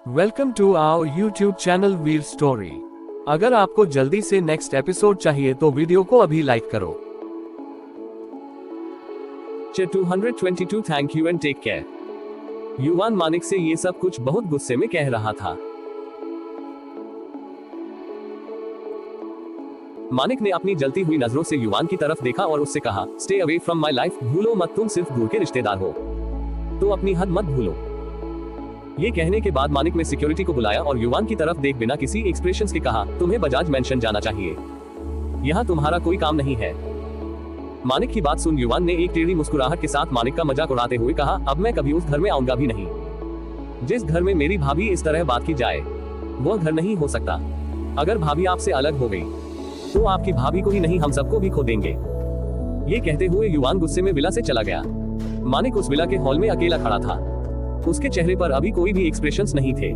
Welcome to our YouTube channel Veer story. अगर आपको जल्दी से नेक्स्ट एपिसोड चाहिए तो वीडियो को अभी लाइक करो। 222 thank you and take care. Yuvan Manik से ये सब कुछ बहुत गुस्से में कह रहा था। मानिक ने अपनी जलती हुई नजरों से युवान की तरफ देखा और उससे कहा, stay away from my life, भूलो मत, तुम सिर्फ दूर के रिश्तेदार हो, तो अपनी हद मत भूलो। ये कहने के बाद मानिक ने सिक्योरिटी को बुलाया और युवान की तरफ देख बिना किसी एक्सप्रेशंस के कहा, तुम्हें बजाज मेंशन जाना चाहिए, यहाँ तुम्हारा कोई काम नहीं है। मानिक की बात सुन युवान ने एक टेढ़ी मुस्कुराहट के साथ मानिक का मजाक उड़ाते हुए कहा, अब मैं कभी उस घर में आऊंगा भी नहीं जिस घर में मेरी भाभी इस तरह बात की जाए। वो घर नहीं हो सकता। अगर भाभी आपसे अलग हो गई तो आपकी भाभी को ही नहीं हम सबको भी खो देंगे। ये कहते हुए युवान गुस्से में विला से चला गया। मानिक उस विला के हॉल में अकेला खड़ा था। उसके चेहरे पर अभी कोई भी एक्सप्रेशंस नहीं थे।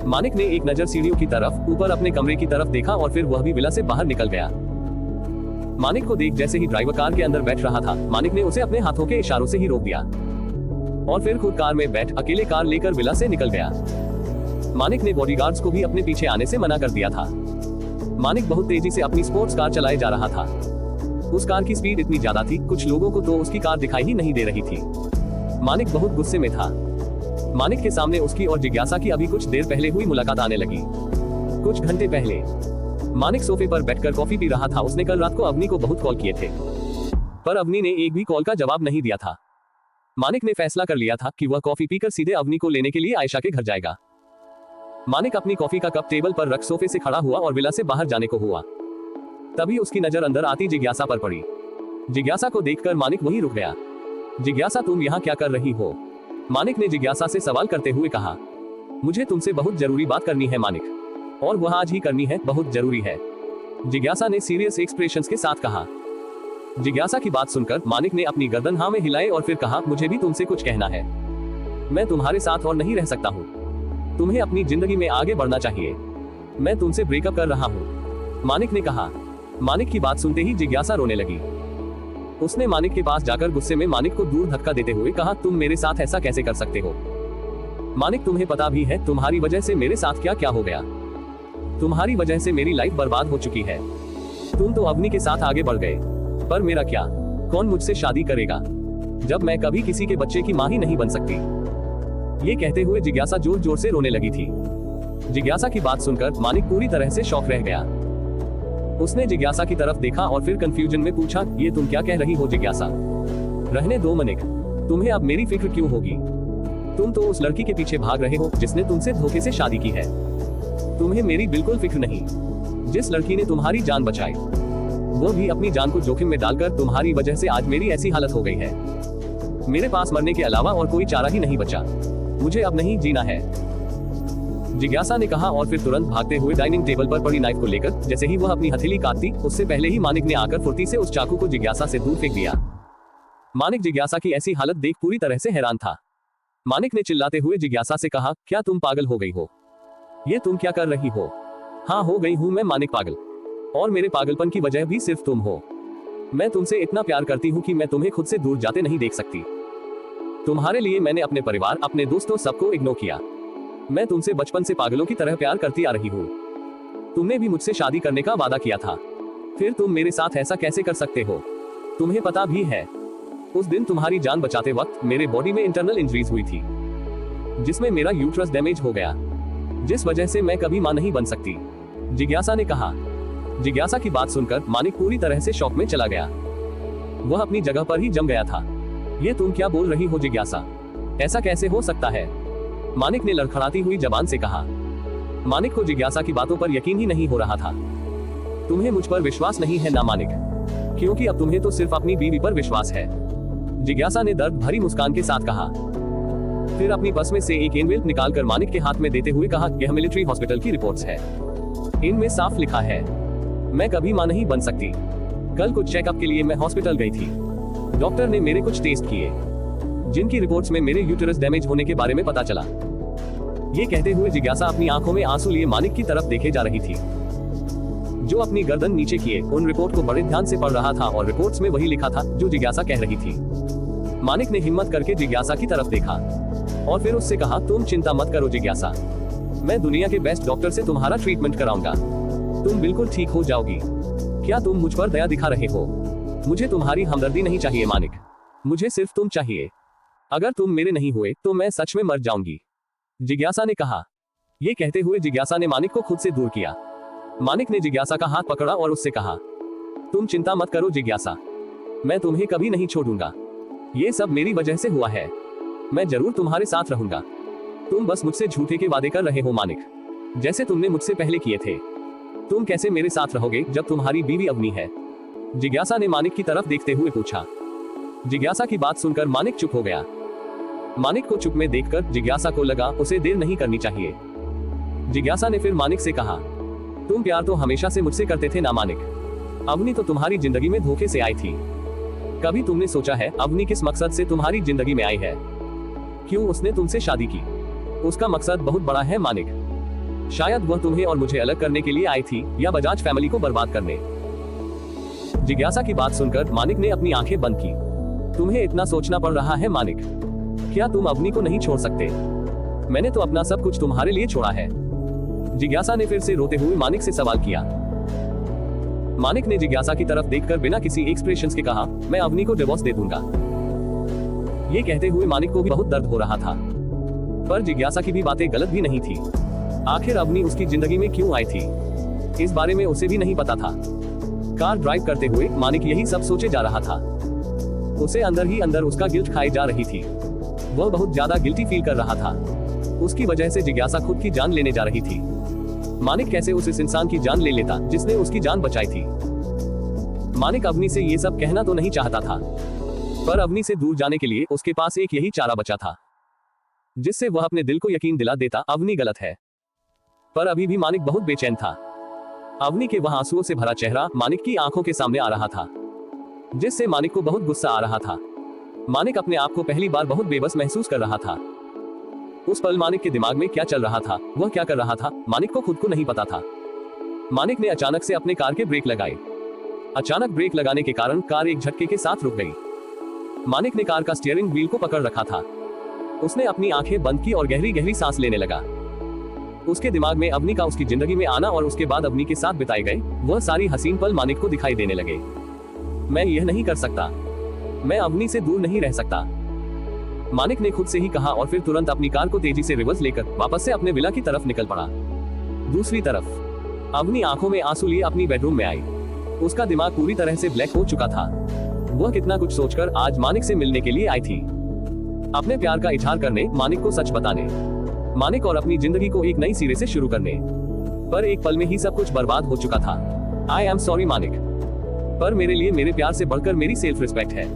मानिक ने एक नजर सीढ़ियों की तरफ, ऊपर अपने कमरे की तरफ देखा और फिर वह भी विला से बाहर निकल गया। मानिक को देख जैसे ही ड्राइवर कार के अंदर बैठ रहा था, मानिक ने उसे अपने हाथों के इशारों से ही रोक दिया और फिर खुद कार में बैठ अकेले कार लेकर विला से निकल गया। मानिक ने बॉडीगार्ड्स को भी अपने पीछे आने से मना कर दिया था। मानिक बहुत तेजी से अपनी स्पोर्ट्स कार चलाए जा रहा था। उस कार की स्पीड इतनी ज्यादा थी, कुछ लोगों को तो उसकी कार दिखाई ही नहीं दे रही थी। मानिक बहुत गुस्से में था। मानिक के सामने उसकी और जिज्ञासा की अभी कुछ देर पहले हुई मुलाकात आने लगी। कुछ घंटे पहले मानिक सोफे पर बैठकर कॉफी पी रहा था। उसने कल रात को अवनी को बहुत कॉल किए थे, पर अवनी ने एक भी कॉल का जवाब नहीं दिया था। मानिक ने फैसला कर लिया था कि वह कॉफी पीकर सीधे अवनी को लेने के लिए आयशा के घर जाएगा। मानिक अपनी कॉफी का कप टेबल पर रख सोफे से खड़ा हुआ और विला से बाहर जाने को हुआ। तभी उसकी नजर अंदर आती जिज्ञासा पर पड़ी। जिज्ञासा को देखकर मानिक वहीं रुक गया। जिज्ञासा, तुम यहाँ क्या कर रही हो? मानिक ने जिज्ञासा से सवाल करते हुए कहा, मुझे तुमसे बहुत जरूरी बात करनी है मानिक, और वह आज ही करनी है, बहुत जरूरी है। जिज्ञासा ने सीरियस एक्सप्रेशंस के साथ कहा। जिज्ञासा की बात सुनकर मानिक ने अपनी गर्दन हाँ में हिलाई और फिर कहा, मुझे भी तुमसे कुछ कहना है। मैं तुम्हारे साथ और नहीं रह सकता हूँ। तुम्हें अपनी जिंदगी में आगे बढ़ना चाहिए। मैं तुमसे ब्रेकअप कर रहा हूँ, मानिक ने कहा। मानिक की बात सुनते ही जिज्ञासा रोने लगी। उसने मानिक के पास जाकर गुस्से में मानिक को दूर धक्का देते हुए कहा, तुम मेरे साथ ऐसा कैसे कर सकते हो? मानिक, तुम्हें पता भी है तुम्हारी वजह से मेरे साथ क्या क्या हो गया। तुम्हारी वजह से मेरी लाइफ बर्बाद हो चुकी है। तुम तो अवनी के साथ आगे बढ़ गए, पर मेरा क्या? कौन मुझसे शादी करेगा जब मैं कभी किसी के बच्चे की मां ही नहीं बन सकती? ये कहते हुए जिज्ञासा जोर जोर से रोने लगी थी। जिज्ञासा की बात सुनकर मानिक पूरी तरह से शॉक रह गया। उसने जिज्ञासा की तरफ देखा और फिर कंफ्यूजन में पूछा, ये तुम क्या कह रही हो जिज्ञासा? रहने दो मानिक, तुम्हें अब मेरी फिक्र क्यों होगी? तुम तो उस लड़की के पीछे भाग रहे हो जिसने तुमसे धोखे से शादी की है। तुम्हें मेरी बिल्कुल फिक्र नहीं। जिस लड़की ने तुम्हारी जान बचाई, वो भी अपनी जान को जोखिम में डालकर तुम्हारी वजह से आज मेरी ऐसी हालत हो गई है। मेरे पास मरने के अलावा और कोई चारा ही नहीं बचा। मुझे अब नहीं जीना है, जिज्ञासा ने कहा और फिर तुरंत भागते हुए डाइनिंग टेबल पर पड़ी नाइफ को लेकर जैसे ही वह अपनी हथेली काटती, उससे पहले ही मानिक ने आकर फुर्ती से उस चाकू को जिज्ञासा से दूर फेंक दिया। मानिक जिज्ञासा की ऐसी हालत देख पूरी तरह से हैरान था। मानिक ने चिल्लाते हुए जिज्ञासा से कहा, क्या तुम पागल हो गई हो? ये तुम क्या कर रही हो? हाँ, हो गई हूँ मैं मानिक पागल, और मेरे पागलपन की वजह भी सिर्फ तुम हो। मैं तुमसे इतना प्यार करती हूँ कि मैं तुम्हें खुद से दूर जाते नहीं देख सकती। तुम्हारे लिए मैंने अपने परिवार, अपने दोस्तों, सबको इग्नोर किया। मैं तुमसे बचपन से पागलों की तरह प्यार करती आ रही हूँ। तुमने भी मुझसे शादी करने का वादा किया था, फिर तुम मेरे साथ ऐसा कैसे कर सकते हो? तुम्हें पता भी है, उस दिन तुम्हारी जान बचाते वक्त मेरे बॉडी में इंटरनल इंजरीज हुई थी, जिसमें मेरा यूट्रस डैमेज हो गया, जिस वजह से मैं कभी मां नहीं बन सकती, जिज्ञासा ने कहा। जिज्ञासा की बात सुनकर मानिक पूरी तरह से शॉक में चला गया। वह अपनी जगह पर ही जम गया था। ये तुम क्या बोल रही हो जिज्ञासा? ऐसा कैसे हो सकता है? मानिक ने लड़खड़ाती हुई जबान से कहा। मानिक को जिज्ञासा की बातों पर यकीन ही नहीं हो रहा था। तुम्हें मुझ पर विश्वास नहीं है ना मानिक? क्योंकि अब तुम्हें तो सिर्फ अपनी बीवी पर विश्वास है, जिज्ञासा ने दर्द भरी मुस्कान के साथ कहा। फिर अपनी पर्स में से एक एनवेल्प निकालकर मानिक के हाथ में देते हुए कहा, यह मिलिट्री हॉस्पिटल की रिपोर्ट्स है। इनमें साफ लिखा है मैं कभी मां नहीं बन सकती। कल कुछ चेकअप के लिए मैं हॉस्पिटल गई थी। डॉक्टर ने मेरे कुछ टेस्ट किए, जिनकी रिपोर्ट्स में मेरे यूटेरस डैमेज होने के बारे में पता चला। ये कहते हुए जिज्ञासा अपनी आंखों में आंसू लिए मानिक की तरफ देखे जा रही थी, जो अपनी गर्दन नीचे किए उन रिपोर्ट को बड़े ध्यान से पढ़ रहा था और रिपोर्ट्स में वही लिखा था जो जिज्ञासा कह रही थी। मानिक ने हिम्मत करके जिज्ञासा की तरफ देखा। और फिर उससे कहा, तुम चिंता मत करो जिज्ञासा, मैं दुनिया के बेस्ट डॉक्टर से तुम्हारा ट्रीटमेंट कराऊंगा, तुम बिल्कुल ठीक हो जाओगी। क्या तुम मुझ पर दया दिखा रहे हो? मुझे तुम्हारी हमदर्दी नहीं चाहिए मानिक, मुझे सिर्फ तुम चाहिए। अगर तुम मेरे नहीं हुए तो मैं सच में मर जाऊंगी, जिज्ञासा ने कहा। यह कहते हुए जिज्ञासा ने मानिक को खुद से दूर किया। मानिक ने जिज्ञासा का हाथ पकड़ा और उससे कहा, तुम चिंता मत करो जिज्ञासा, मैं तुम्हें कभी नहीं छोड़ूंगा। ये सब मेरी वजह से हुआ है, मैं जरूर तुम्हारे साथ रहूंगा। तुम बस मुझसे झूठे के वादे कर रहे हो मानिक, जैसे तुमने मुझसे पहले किए थे। तुम कैसे मेरे साथ रहोगे जब तुम्हारी बीवी अवनी है? जिज्ञासा ने मानिक की तरफ देखते हुए पूछा। जिज्ञासा की बात सुनकर मानिक चुप हो गया। मानिक को चुप में देखकर जिज्ञासा को लगा उसे देर नहीं करनी चाहिए। जिज्ञासा ने फिर मानिक से कहा, तुम प्यार तो हमेशा से मुझसे करते थे ना मानिक? अवनी तो तुम्हारी जिंदगी में धोखे से आई थी। कभी तुमने सोचा है अवनी किस मकसद से तुम्हारी जिंदगी में आई है? क्यों उसने तुमसे शादी की? उसका मकसद बहुत बड़ा है मानिक, शायद वह तुम्हें और मुझे अलग करने के लिए आई थी, या बजाज फैमिली को बर्बाद करने। जिज्ञासा की बात सुनकर मानिक ने अपनी आंखें बंद की। तुम्हें इतना सोचना पड़ रहा है मानिक? क्या तुम अवनी को नहीं छोड़ सकते? मैंने तो अपना सब कुछ तुम्हारे लिए छोड़ा है। जिज्ञासा ने फिर से रोते हुए मानिक से सवाल किया। मानिक ने जिज्ञासा की तरफ देखकर बिना किसी एक्सप्रेशंस के कहा, मैं अवनी को डिवोर्स दे दूंगा। ये कहते हुए मानिक को भी बहुत दर्द हो रहा था, पर जिज्ञासा की भी बातें गलत भी नहीं थी। आखिर अवनी उसकी जिंदगी में क्यों आई थी, इस बारे में उसे भी नहीं पता था। कार ड्राइव करते हुए मानिक यही सब सोचे जा रहा था। उसे अंदर ही अंदर उसका गिल्ट खाई जा रही थी। वह बहुत ज्यादा गिल्टी फील कर रहा था। उसकी वजह से जिज्ञासा खुद की जान लेने जा रही थी। मानिक कैसे उस इंसान की जान ले लेता जिसने उसकी जान बचाई थी? मानिक अवनी से ये सब कहना तो नहीं चाहता था, पर अवनी से दूर जाने के लिए उसके पास एक यही चारा बचा था, जिससे वह अपने दिल को यकीन दिला देता अवनी गलत है। पर अभी भी मानिक बहुत बेचैन था। अवनी के वहां आंसुओं से भरा चेहरा मानिक की आंखों के सामने आ रहा था, जिससे मानिक को बहुत गुस्सा आ रहा था। मानिक अपने आप को पहली बार बहुत बेबस महसूस कर रहा था। उस पल मानिक के दिमाग में क्या चल रहा था, वह क्या कर रहा था, मानिक को खुद को नहीं पता था। मानिक ने अचानक से अपने कार के ब्रेक लगाए। अचानक ब्रेक लगाने के कारण कार एक झटके के साथ रुक गई। मानिक ने कार का स्टीयरिंग व्हील को पकड़ रखा था। उसने अपनी आंखें बंद की और गहरी गहरी सांस लेने लगा। उसके दिमाग में अवनी का उसकी जिंदगी में आना और उसके बाद अवनी के साथ बिताए गए वह सारी हसीन पल मानिक को दिखाई देने लगे। मैं यह नहीं कर सकता, मैं अवनी से दूर नहीं रह सकता, मानिक ने खुद से ही कहा और फिर तुरंत अपनी कार को तेजी से रिवर्स लेकर वापस से अपने विला की तरफ निकल पड़ा। दूसरी तरफ अवनी आंखों में आंसू लिए अपनी बेडरूम में आई। उसका दिमाग पूरी तरह से ब्लैक हो चुका था। वह कितना कुछ सोचकर आज मानिक से मिलने के लिए आई थी, अपने प्यार का इजहार करने, मानिक को सच बताने, मानिक और अपनी जिंदगी को एक नई सिरे से शुरू करने। पर एक पल में ही सब कुछ बर्बाद हो चुका था। आई एम सॉरी मानिक, पर मेरे लिए मेरे प्यार से बढ़कर मेरी सेल्फ रिस्पेक्ट है,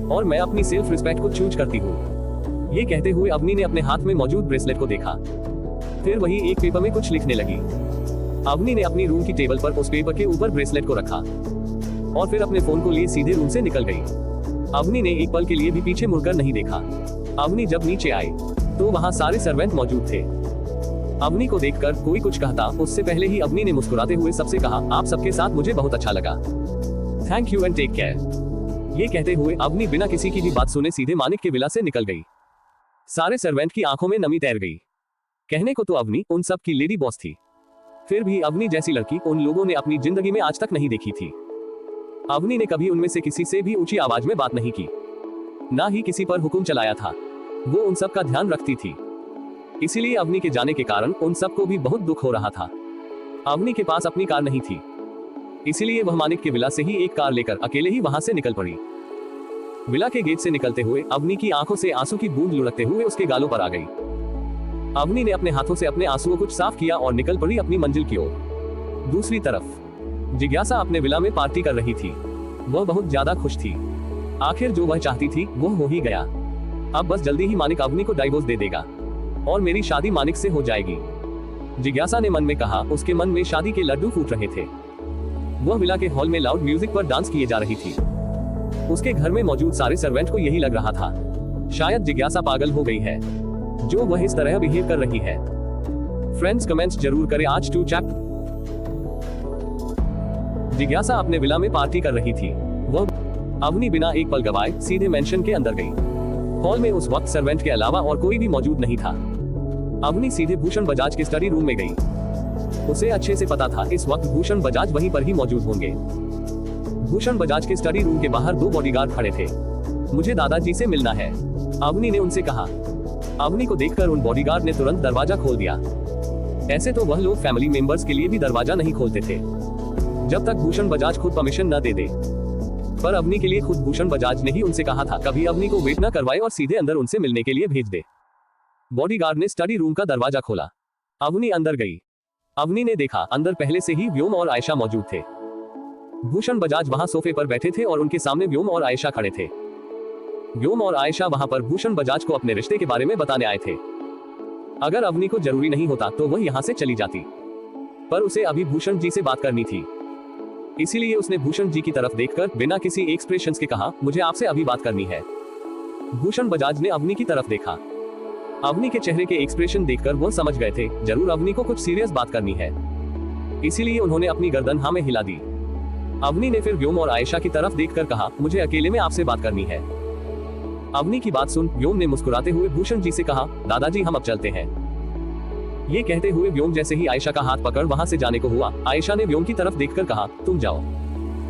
और मैं अपनी सेल्फ रिस्पेक्ट को चूज करती हूँ। ये कहते हुए अवनी ने अपने हाथ में मौजूद ब्रेसलेट को देखा, फिर वही एक पेपर में कुछ लिखने लगी। अवनी ने अपनी रूम की टेबल पर उस पेपर के ऊपर ब्रेसलेट को रखा और फिर अपने फोन को लिए सीधे रूम से निकल गई। अवनी ने एक पल के लिए भी पीछे मुड़कर नहीं देखा। अवनी जब नीचे आई तो वहाँ सारे सर्वेंट मौजूद थे। अवनी को देखकर कोई कुछ कहता उससे पहले ही अवनी ने मुस्कुराते हुए सबसे कहा, आप सबके साथ मुझे बहुत अच्छा लगा, thank you and take care. ये कहते हुए अवनी बिना किसी की भी बात सुने सीधे मानिक के विला से निकल गई। सारे सर्वेंट की आंखों में नमी तैर गई। कहने को तो अवनी उन सब की लेडी बॉस थी, फिर भी अवनी जैसी लड़की उन लोगों ने अपनी जिंदगी में आज तक नहीं देखी थी। अवनी ने कभी उनमें से किसी से भी ऊंची आवाज में बात नहीं की, ना ही किसी पर हुक्म चलाया था। वो उन सब का ध्यान रखती थी, इसीलिए अवनी के जाने के कारण उन सबको भी बहुत दुख हो रहा था। अवनी के पास अपनी कार नहीं थी, इसीलिए वह मानिक के विला से ही एक कार लेकर अकेले ही वहां से निकल पड़ी। विला के गेट से निकलते हुए अवनी की आंखों से आंसू की बूंद लुढ़कते हुए उसके गालों पर आ गई। अवनी ने अपने हाथों से अपने आंसुओं को साफ किया और निकल पड़ी अपनी मंजिल की ओर। दूसरी तरफ जिज्ञासा अपने विला में पार्टी कर रही थी। वह बहुत ज्यादा खुश थी। आखिर जो वह चाहती थी वो हो ही गया। अब बस जल्दी ही मानिक अवनी को डाइवोर्स दे देगा और मेरी शादी मानिक से हो जाएगी, जिज्ञासा ने मन में कहा। उसके मन में शादी के लड्डू फूट रहे थे। वह विला के हॉल में लाउड म्यूजिक पर डांस किए जा रही थी। उसके घर में मौजूद सारे सर्वेंट को यही लग रहा था, शायद जिज्ञासा पागल हो गई है जो वह इस तरह बिहेव कर रही है। फ्रेंड्स कमेंट्स जरूर करें। आज 2 चैप्टर। जिज्ञासा अपने विला में पार्टी कर रही थी। वह अवनी बिना एक पल गवाए सीधे मेंशन के अंदर गई। हॉल में उस वक्त सर्वेंट के अलावा और कोई भी मौजूद नहीं था। अवनी सीधे भूषण बजाज के स्टडी रूम में गई। उसे अच्छे से पता था इस वक्त भूषण बजाज वहीं पर ही मौजूद होंगे। भूषण बजाज के स्टडी रूम के बाहर 2 बॉडीगार्ड खड़े थे। मुझे दादाजी से मिलना है, अवनी ने उनसे कहा। अवनी को देखकर उन बॉडीगार्ड ने तुरंत दरवाजा खोल दिया। ऐसे तो वह लोग फैमिली मेंबर्स के लिए भी दरवाजा नहीं खोलते थे जब तक भूषण बजाज खुद परमिशन न दे दे। पर अवनी के लिए खुद भूषण बजाज ने ही उनसे कहा था कभी अवनी को वेट न करवाए और सीधे अंदर उनसे मिलने के लिए भेज दे। बॉडीगार्ड ने स्टडी रूम का दरवाजा खोला। अवनी अंदर गई। अवनी ने देखा अंदर पहले से ही व्योम और आयशा मौजूद थे। भूषण बजाज वहां सोफे पर बैठे थे और उनके सामने व्योम और आयशा खड़े थे। व्योम और आयशा वहां पर भूषण बजाज को अपने रिश्ते के बारे में बताने आए थे। अगर अवनी को जरूरी नहीं होता तो वह यहां से चली जाती, पर उसे अभी भूषण जी से बात करनी थी। इसीलिए उसने भूषण जी की तरफ देखकर बिना किसी एक्सप्रेशंस के कहा, मुझे आपसे अभी बात करनी है। भूषण बजाज ने अवनी की तरफ देखा। अवनी के चेहरे के एक्सप्रेशन देखकर वो समझ गए थे जरूर अवनी को कुछ सीरियस बात करनी है। इसीलिए उन्होंने अपनी गर्दन हाँ में हिला दी। अवनी ने फिर व्योम और आयशा की तरफ देखकर कहा, मुझे अकेले में आपसे बात करनी है। अवनी की बात सुन व्योम ने मुस्कुराते हुए भूषण जी से कहा, दादाजी हम अब चलते हैं। ये कहते हुए व्योम जैसे ही आयशा का हाथ पकड़ वहां से जाने को हुआ, आयशा ने व्योम की तरफ देखकर कहा, तुम जाओ,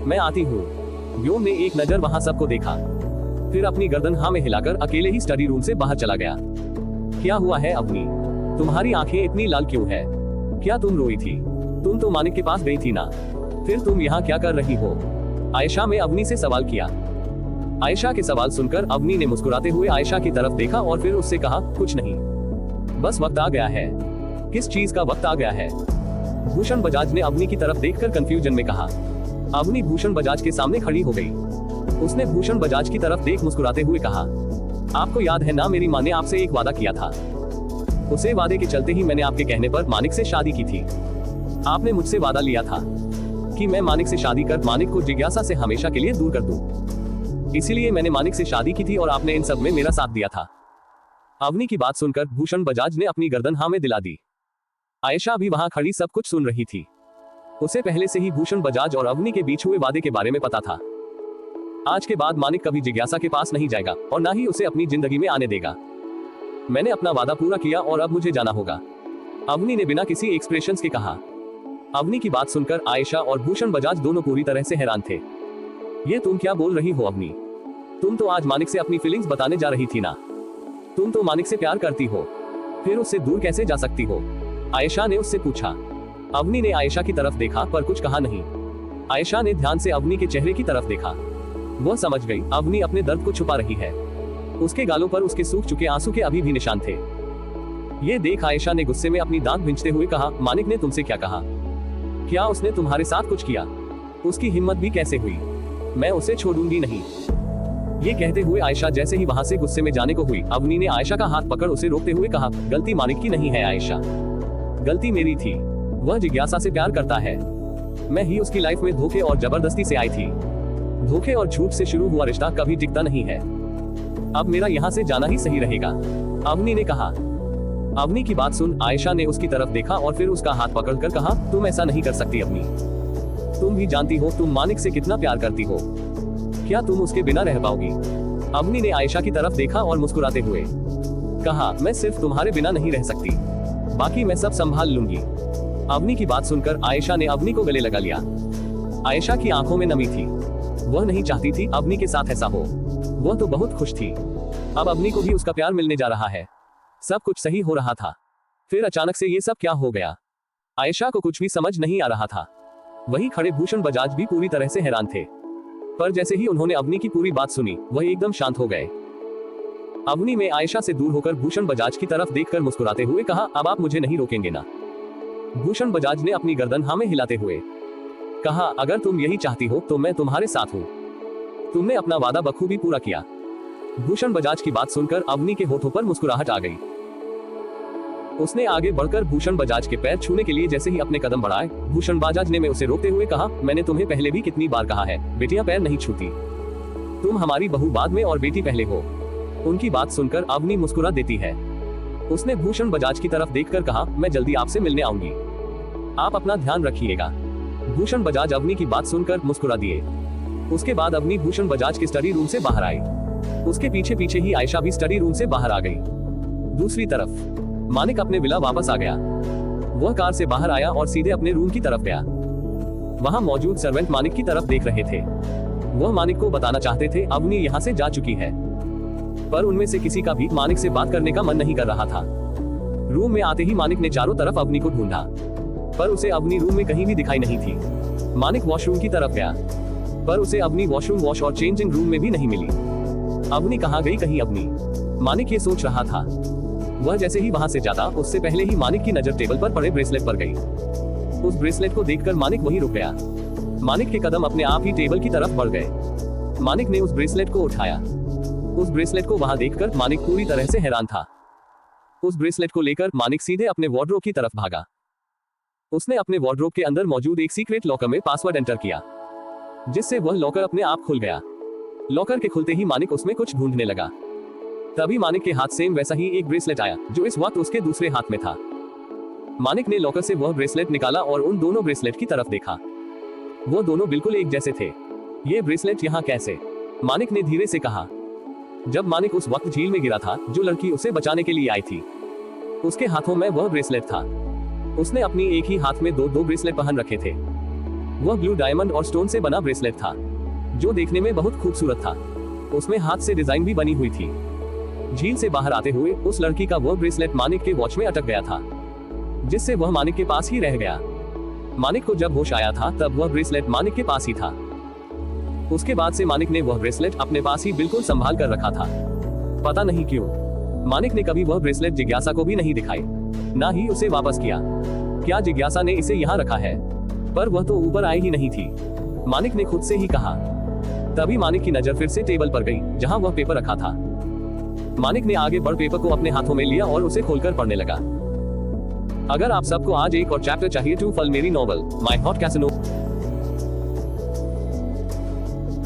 मैं आती हूँ। व्योम ने एक नजर वहां सबको देखा, फिर अपनी गर्दन हाँ में हिलाकर अकेले ही स्टडी रूम से बाहर चला गया। क्या हुआ है अवनी, तुम्हारी आंखें इतनी लाल क्यों है? क्या तुम रोई थी? तुम तो मानिक के पास गई थी ना, फिर तुम यहाँ क्या कर रही हो? आयशा ने अवनी से सवाल किया। आयशा के सवाल सुनकर अवनी ने मुस्कुराते हुए आयशा की तरफ देखा और फिर उससे कहा, कुछ नहीं, बस वक्त आ गया है। किस चीज का वक्त आ गया है? भूषण बजाज ने अवनी की तरफ देखकर कंफ्यूजन में कहा। अवनी भूषण बजाज के सामने खड़ी हो गई। उसने भूषण बजाज की तरफ देख मुस्कुराते हुए कहा, आपको याद है ना मेरी माँ ने आपसे एक वादा किया था? उसे वादे के चलते ही मैंने आपके कहने पर मानिक से शादी की थी। आपने मुझसे वादा लिया था कि मैं मानिक से शादी कर मानिक को जिज्ञासा से हमेशा के लिए दूर कर दूं। इसीलिए मैंने मानिक से शादी की थी और आपने इन सब में मेरा साथ दिया था। अवनी की बात सुनकर भूषण बजाज ने अपनी गर्दन हाँ में दिला दी। आयशा भी वहां खड़ी सब कुछ सुन रही थी। उसे पहले से ही भूषण बजाज और अवनी के बीच हुए वादे के बारे में पता था। आज के बाद मानिक कभी जिज्ञासा के पास नहीं जाएगा और ना ही उसे अपनी जिंदगी में आने देगा। मैंने अपना वादा पूरा किया और अब मुझे जाना होगा, अवनी ने बिना किसी एक्सप्रेशंस के कहा। अवनी की बात सुनकर आयशा और भूषण बजाज दोनों पूरी तरह से हैरान थे। ये तुम क्या बोल रही हो अवनी? तुम तो आज मानिक से अपनी फीलिंग्स बताने जा रही थी ना। तुम तो मानिक से प्यार करती हो, फिर उससे दूर कैसे जा सकती हो? आयशा ने उससे पूछा। अवनी ने आयशा की तरफ देखा पर कुछ कहा नहीं। आयशा ने ध्यान से अवनी के चेहरे की तरफ देखा। वह समझ गई अवनी अपने दर्द को छुपा रही है। उसके गालों पर उसके सूख चुके आंसू के अभी भी निशान थे। ये देख आयशा ने गुस्से में अपनी दांत भींचते हुए कहा, मानिक ने तुमसे क्या कहा? क्या उसने तुम्हारे साथ कुछ किया? उसकी हिम्मत भी कैसे हुई? मैं उसे छोड़ूंगी नहीं। ये कहते हुए आयशा जैसे ही वहां से गुस्से में जाने को हुई, अवनी ने आयशा का हाथ पकड़ उसे रोकते हुए कहा, गलती मानिक की नहीं है आयशा, गलती मेरी थी। वह जिज्ञासा से प्यार करता है। मैं ही उसकी लाइफ में धोखे और जबरदस्ती से आई थी। धोखे और झूठ से शुरू हुआ रिश्ता कभी टिकता नहीं है। अब मेरा यहाँ से जाना ही सही रहेगा, अवनी ने कहा। अवनी की बात सुन आयशा ने उसकी तरफ देखा और फिर उसका हाथ पकड़कर कहा, तुम ऐसा नहीं कर सकती अवनी। तुम भी जानती हो तुम मानिक से कितना प्यार करती हो। क्या तुम उसके बिना रह पाओगी? अवनी ने आयशा की तरफ देखा और मुस्कुराते हुए कहा, मैं सिर्फ तुम्हारे बिना नहीं रह सकती, बाकी मैं सब संभाल लूंगी। अवनी की बात सुनकर आयशा ने अवनी को गले लगा लिया। आयशा की आंखों में नमी थी। वह नहीं चाहती थी अवनी के साथ ऐसा हो। वह तो बहुत खुश थी। अब अवनी को भी उसका प्यार मिलने जा रहा है। सब कुछ सही हो रहा था। फिर अचानक से ये सब क्या हो गया? आयशा को कुछ भी समझ नहीं आ रहा था। वहीं खड़े भूषण बजाज भी पूरी तरह से हैरान थे। पर जैसे ही उन्होंने अवनी की पूरी बात सुनी, वह एकदम शांत हो गए। अवनी में आयशा से दूर होकर भूषण बजाज की तरफ देखकर मुस्कुराते हुए कहा, अब आप मुझे नहीं रोकेंगे ना? भूषण बजाज ने अपनी गर्दन हाँ में हिलाते हुए कहा, अगर तुम यही चाहती हो तो मैं तुम्हारे साथ हूँ। तुमने अपना वादा बखूबी पूरा किया। भूषण बजाज की बात सुनकर अवनी के होठों पर मुस्कुराहट आ गई। उसने आगे बढ़कर भूषण बजाज के पैर छूने के लिए जैसे ही अपने कदम बढ़ाए, भूषण बजाज ने उसे रोकते हुए कहा, मैंने तुम्हें पहले भी कितनी बार कहा है, बेटियां पैर नहीं छूती। तुम हमारी बहू बाद में और बेटी पहले हो। उनकी बात सुनकर अवनी मुस्कुरा देती है। उसने भूषण बजाज की तरफ देखकर कहा, मैं जल्दी आपसे मिलने आऊंगी, आप अपना ध्यान रखिएगा। भूषण बजाज अवनी की बात सुनकर मुस्कुरा दिए। उसके बाद अवनी भूषण बजाज के स्टडी रूम से बाहर आई। उसके पीछे पीछे ही आयशा भी स्टडी रूम से बाहर आ गई। दूसरी तरफ मानिक अपने विला वापस आ गया। वह कार से बाहर आया और सीधे अपने रूम की तरफ गया। वहां मौजूद सर्वेंट मानिक की तरफ देख रहे थे। वह मानिक को बताना चाहते थे अवनी यहाँ से जा चुकी है, पर उनमें से किसी का भी मानिक से बात करने का मन नहीं कर रहा था। रूम में आते ही मानिक ने चारों तरफ अवनी को ढूंढा, पर उसे अवनी रूम में कहीं भी दिखाई नहीं थी। मानिक वॉशरूम की तरफ गया, पर उसे अवनी वॉशरूम वॉश और चेंजिंग रूम में भी नहीं मिली। अवनी कहाँ गई? कहीं अवनी? मानिक ये सोच रहा था। वह जैसे ही वहां से जाता, उससे पहले ही मानिक की नजर टेबल पर पड़े ब्रेसलेट पर गई। उस ब्रेसलेट को देखकर मानिक वहीं रुक गया। मानिक के कदम अपने आप ही टेबल की तरफ बढ़ गए। मानिक ने उस ब्रेसलेट को उठाया। उस ब्रेसलेट को वहां देखकर मानिक पूरी तरह से हैरान था। उस ब्रेसलेट को लेकर मानिक सीधे अपने वार्डरोब की तरफ भागा। उसने अपने वार्डरोब के अंदर मौजूद एक सीक्रेट लॉकर में पासवर्ड एंटर किया, जिससे वह लॉकर अपने आप खुल गया। लॉकर के खुलते ही मानिक उसमें कुछ ढूंढने लगा। तभी मानिक के हाथ सेम वैसा ही एक ब्रेसलेट आया, जो इस वक्त उसके दूसरे हाथ में था। मानिक ने लॉकर से वह ब्रेसलेट निकाला और उन दोनों ब्रेसलेट की तरफ देखा। वो दोनों बिल्कुल एक जैसे थे। ये ब्रेसलेट यहाँ कैसे? मानिक ने धीरे से कहा। जब मानिक उस वक्त झील में गिरा था, जो लड़की उसे बचाने के लिए आई थी, उसके हाथों में वह ब्रेसलेट था। उसने अपनी एक ही हाथ में दो ब्रेसलेट पहन रखे थे। वह ब्लू डायमंड और स्टोन से बना ब्रेसलेट था, जो देखने में बहुत खूबसूरत था। उसमें हाथ से डिजाइन भी बनी हुई थी। झील से बाहर आते हुए उस लड़की का वह ब्रेसलेट मानिक के वॉच में अटक गया था, जिससे वह मानिक के पास ही रह गया। मानिक को जब होश आया था, तब वह ब्रेसलेट मानिक के पास ही था। उसके बाद से मानिक ने वह ब्रेसलेट अपने पास ही बिल्कुल संभाल कर रखा था। पता नहीं क्यों मानिक ने कभी वह ब्रेसलेट जिज्ञासा को भी नहीं दिखाई, ना ही उसे वापस किया। क्या जिज्ञासा ने इसे यहाँ रखा है? पर वह तो ऊपर आई ही नहीं थी, मानिक ने खुद से ही कहा। तभी मानिक की नजर फिर से टेबल पर गई, जहाँ वह पेपर रखा था। मानिक ने आगे बढ़ पेपर को अपने हाथों में लिया और उसे खोलकर पढ़ने लगा। अगर आप सबको आज एक और चैप्टर चाहिए टू फल मेरी नॉवल माई हॉट कैसिनो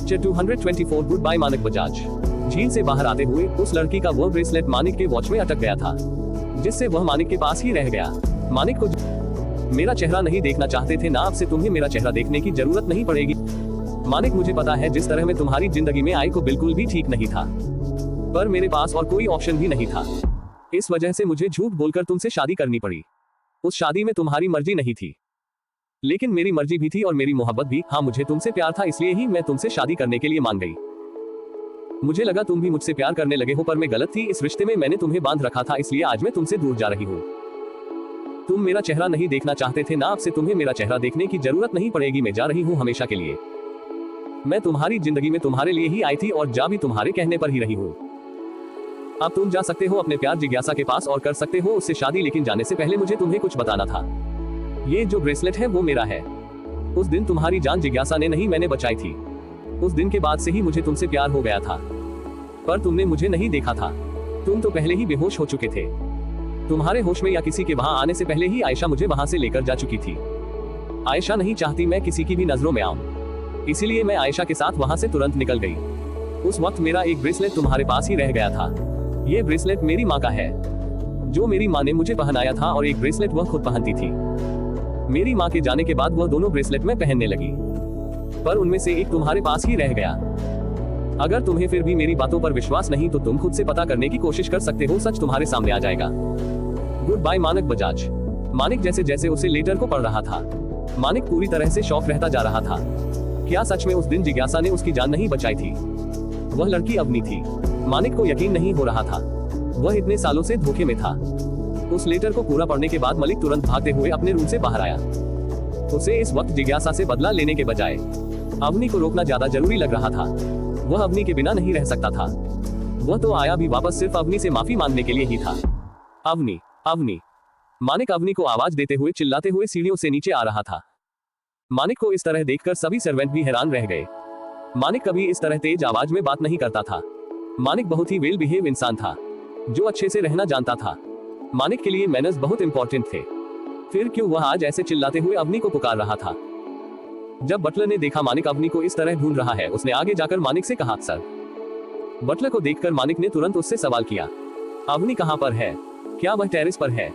224 गुड बाय मानिक बजाज। झील से बाहर आते हुए उस लड़की का वह ब्रेसलेट मानिक के वॉच में अटक गया था, जिससे वह मानिक के पास ही रह गया। मानिक को मेरा चेहरा नहीं देखना चाहते थे ना? अब से तुम्हें मेरा चेहरा देखने की जरूरत नहीं पड़ेगी। मानिक, मुझे पता है जिस तरह में तुम्हारी जिंदगी में आई को बिल्कुल भी ठीक नहीं था, पर मेरे पास और कोई ऑप्शन भी नहीं था। इस वजह से मुझे झूठ बोलकर तुमसे शादी करनी पड़ी। उस शादी में तुम्हारी मर्जी नहीं थी, लेकिन मेरी मर्जी भी थी और मेरी मोहब्बत भी। हाँ, मुझे तुमसे प्यार था, इसलिए ही मैं तुमसे शादी करने के लिए मान गई। मुझे लगा तुम भी मुझसे प्यार करने लगे हो, पर मैं गलत थी। इस रिश्ते में मैंने तुम्हें बांध रखा था, इसलिए आज मैं तुमसे दूर जा रही हूँ। तुम मेरा चेहरा नहीं देखना चाहते थे ना? अब से तुम्हें मेरा चेहरा देखने की जरूरत नहीं पड़ेगी। मैं जा रही हूँ हमेशा के लिए। मैं तुम्हारी जिंदगी में तुम्हारे लिए ही आई थी और जा भी तुम्हारे कहने पर ही रही हूँ। अब तुम जा सकते हो अपने प्यार जिज्ञासा के पास और कर सकते हो उससे शादी, लेकिन जाने से पहले मुझे तुम्हें कुछ बताना था। ये जो ब्रेसलेट है वो मेरा है। उस दिन तुम्हारी जान जिज्ञासा ने नहीं, मैंने बचाई थी। उस दिन के बाद से ही मुझे तुमसे प्यार हो गया था, पर तुमने मुझे नहीं देखा था। तुम तो पहले ही बेहोश हो चुके थे। तुम्हारे होश में या किसी के वहां आने से पहले ही आयशा मुझे वहां से लेकर जा चुकी थी। आयशा नहीं चाहती मैं किसी की भी नजरों में आऊं, इसीलिए मैं आयशा के साथ वहां से तुरंत निकल गई। उस वक्त मेरा एक ब्रेसलेट तुम्हारे पास ही रह गया था। ये ब्रेसलेट मेरी माँ का है, जो मेरी माँ ने मुझे पहनाया था, और एक ब्रेसलेट वह खुद पहनती थी। मेरी माँ के जाने के बाद वह दोनों ब्रेसलेट में पहनने लगी, पर उनमें से एक तुम्हारे पास ही रह गया। अगर तुम्हें फिर भी मेरी बातों पर विश्वास नहीं तो तुम खुद से पता करने की कोशिश कर सकते हो, सच तुम्हारे सामने आ जाएगा। Goodbye Manik Bajaj. मानिक जैसे जैसे उसे लेटर को पढ़ रहा था, मानिक पूरी तरह से शॉक रहता जा रहा था। क्या सच में उस दिन जिज्ञासा ने उसकी जान नहीं बचाई थी? वह लड़की अवनी थी। मानिक को यकीन नहीं हो रहा था, वह इतने सालों से धोखे में था। उस लेटर को पूरा पढ़ने के बाद मलिक तुरंत भागते हुए अपने रूम से बाहर आया। उसे इस वक्त जिज्ञासा से बदला लेने के बजाय अवनी को रोकना ज्यादा जरूरी लग रहा था। वह अवनी के बिना नहीं रह सकता था। वह तो आया भी वापस सिर्फ अवनी से माफी मांगने के लिए ही था। अवनी, अवनी। मानिक अवनी को आवाज देते हुए चिल्लाते हुए सीढ़ियों से नीचे आ रहा था। मानिक को इस तरह देखकर सभी सर्वेंट भी हैरान रह गए। मानिक कभी इस तरह तेज आवाज में बात नहीं करता था। मानिक बहुत ही वेल बिहेव इंसान था, जो अच्छे से रहना जानता था। मानिक के लिए मैनर्स बहुत इंपॉर्टेंट थे। फिर क्यों वह आज ऐसे चिल्लाते हुए अवनी को पुकार रहा था? जब बटलर ने देखा मानिक अवनी को इस तरह ढूंढ रहा है, उसने आगे जाकर मानिक से कहा, सर। बटलर को देखकर मानिक ने तुरंत उससे सवाल किया, अवनी कहां पर है? क्या वह टेरेस पर है?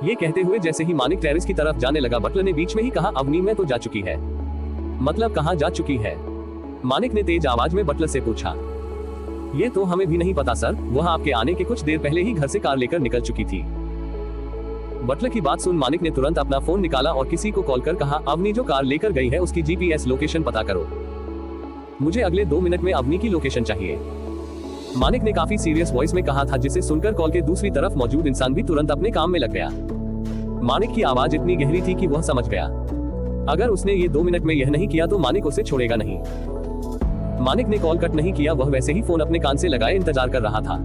ये कहते हुए जैसे ही मानिक टेरेस की तरफ जाने लगा, बटलर ने बीच में ही कहा, अवनी में तो जा चुकी है। मतलब कहां जा चुकी है? मानिक ने तेज आवाज में बटलर से पूछा। ये तो हमें भी नहीं पता सर, वह आपके आने के कुछ देर पहले ही घर से कार लेकर निकल चुकी थी। बटलर की बात सुन मानिक ने तुरंत अपना फोन निकाला और किसी को कॉल कर कहा, अवनी जो कार लेकर गई है उसकी जीपीएस लोकेशन पता करो। मुझे अगले 2 मिनट में अवनी की लोकेशन चाहिए। मानिक ने काफी सीरियस वॉइस में कहा था, जिसे सुनकर कॉल के दूसरी तरफ मौजूद इंसान भी तुरंत अपने काम में लग गया। मानिक की आवाज इतनी गहरी थी कि वह समझ गया, अगर उसने ये 2 मिनट में यह नहीं किया तो मानिक उसे छोड़ेगा नहीं। मानिक ने कॉल कट नहीं किया, वह वैसे ही फोन अपने कान से लगाए इंतजार कर रहा था।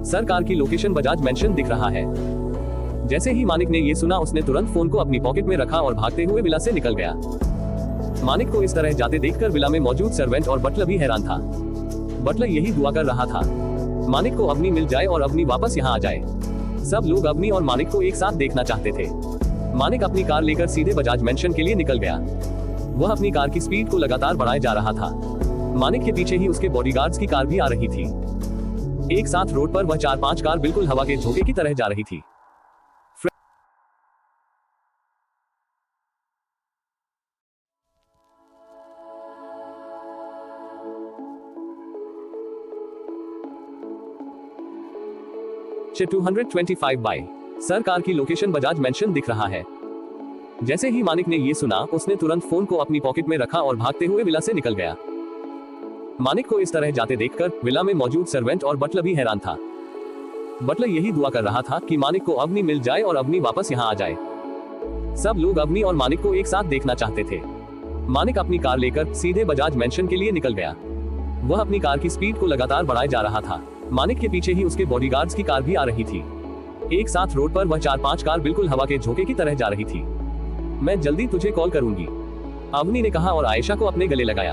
सर, कार की लोकेशन बजाज मेंशन दिख रहा है। जैसे ही मानिक ने ये सुना, उसने तुरंत फोन को अपनी पॉकेट में रखा और भागते हुए विला से निकल गया। मानिक को इस तरह जाते देखकर विला में मौजूद सर्वेंट और बटलर भी हैरान था। बटलर यही दुआ कर रहा था, मानिक को अवनी मिल जाए और अवनी वापस यहाँ आ जाए। सब लोग अवनी और मानिक को एक साथ देखना चाहते थे। मानिक अपनी कार लेकर सीधे बजाज मेंशन के लिए निकल गया। वह अपनी कार की स्पीड को लगातार बढ़ाए जा रहा था। मानिक के पीछे ही उसके बॉडीगार्ड्स की कार भी आ रही थी। एक साथ रोड पर वह 4-5 कार बिल्कुल हवा के झोंके की तरह जा रही थी। Chapter 225 बाय सर, कार की लोकेशन बजाज मेंशन दिख रहा है। जैसे ही मानिक ने ये सुना, उसने तुरंत फोन को अपनी पॉकेट में रखा और भागते हुए विला से निकल गया। मानिक को इस तरह जाते देखकर विला में मौजूद सर्वेंट और बटलर भी हैरान था। बटलर यही दुआ कर रहा था कि मानिक को अवनी मिल जाए और अवनी वापस यहाँ आ जाए। सब लोग अवनी और मानिक को एक साथ देखना चाहते थे। मानिक अपनी कार लेकर सीधे बजाज मेंशन के लिए निकल गया। वह अपनी कार की स्पीड को लगातार बढ़ाए जा रहा था। मानिक के पीछे ही उसके बॉडीगार्ड्स की कार भी आ रही थी। एक साथ रोड पर वह 4-5 कार बिल्कुल हवा के झोंके की तरह जा रही थी। मैं जल्दी तुझे कॉल करूंगी, अवनी ने कहा और आयशा को अपने गले लगाया।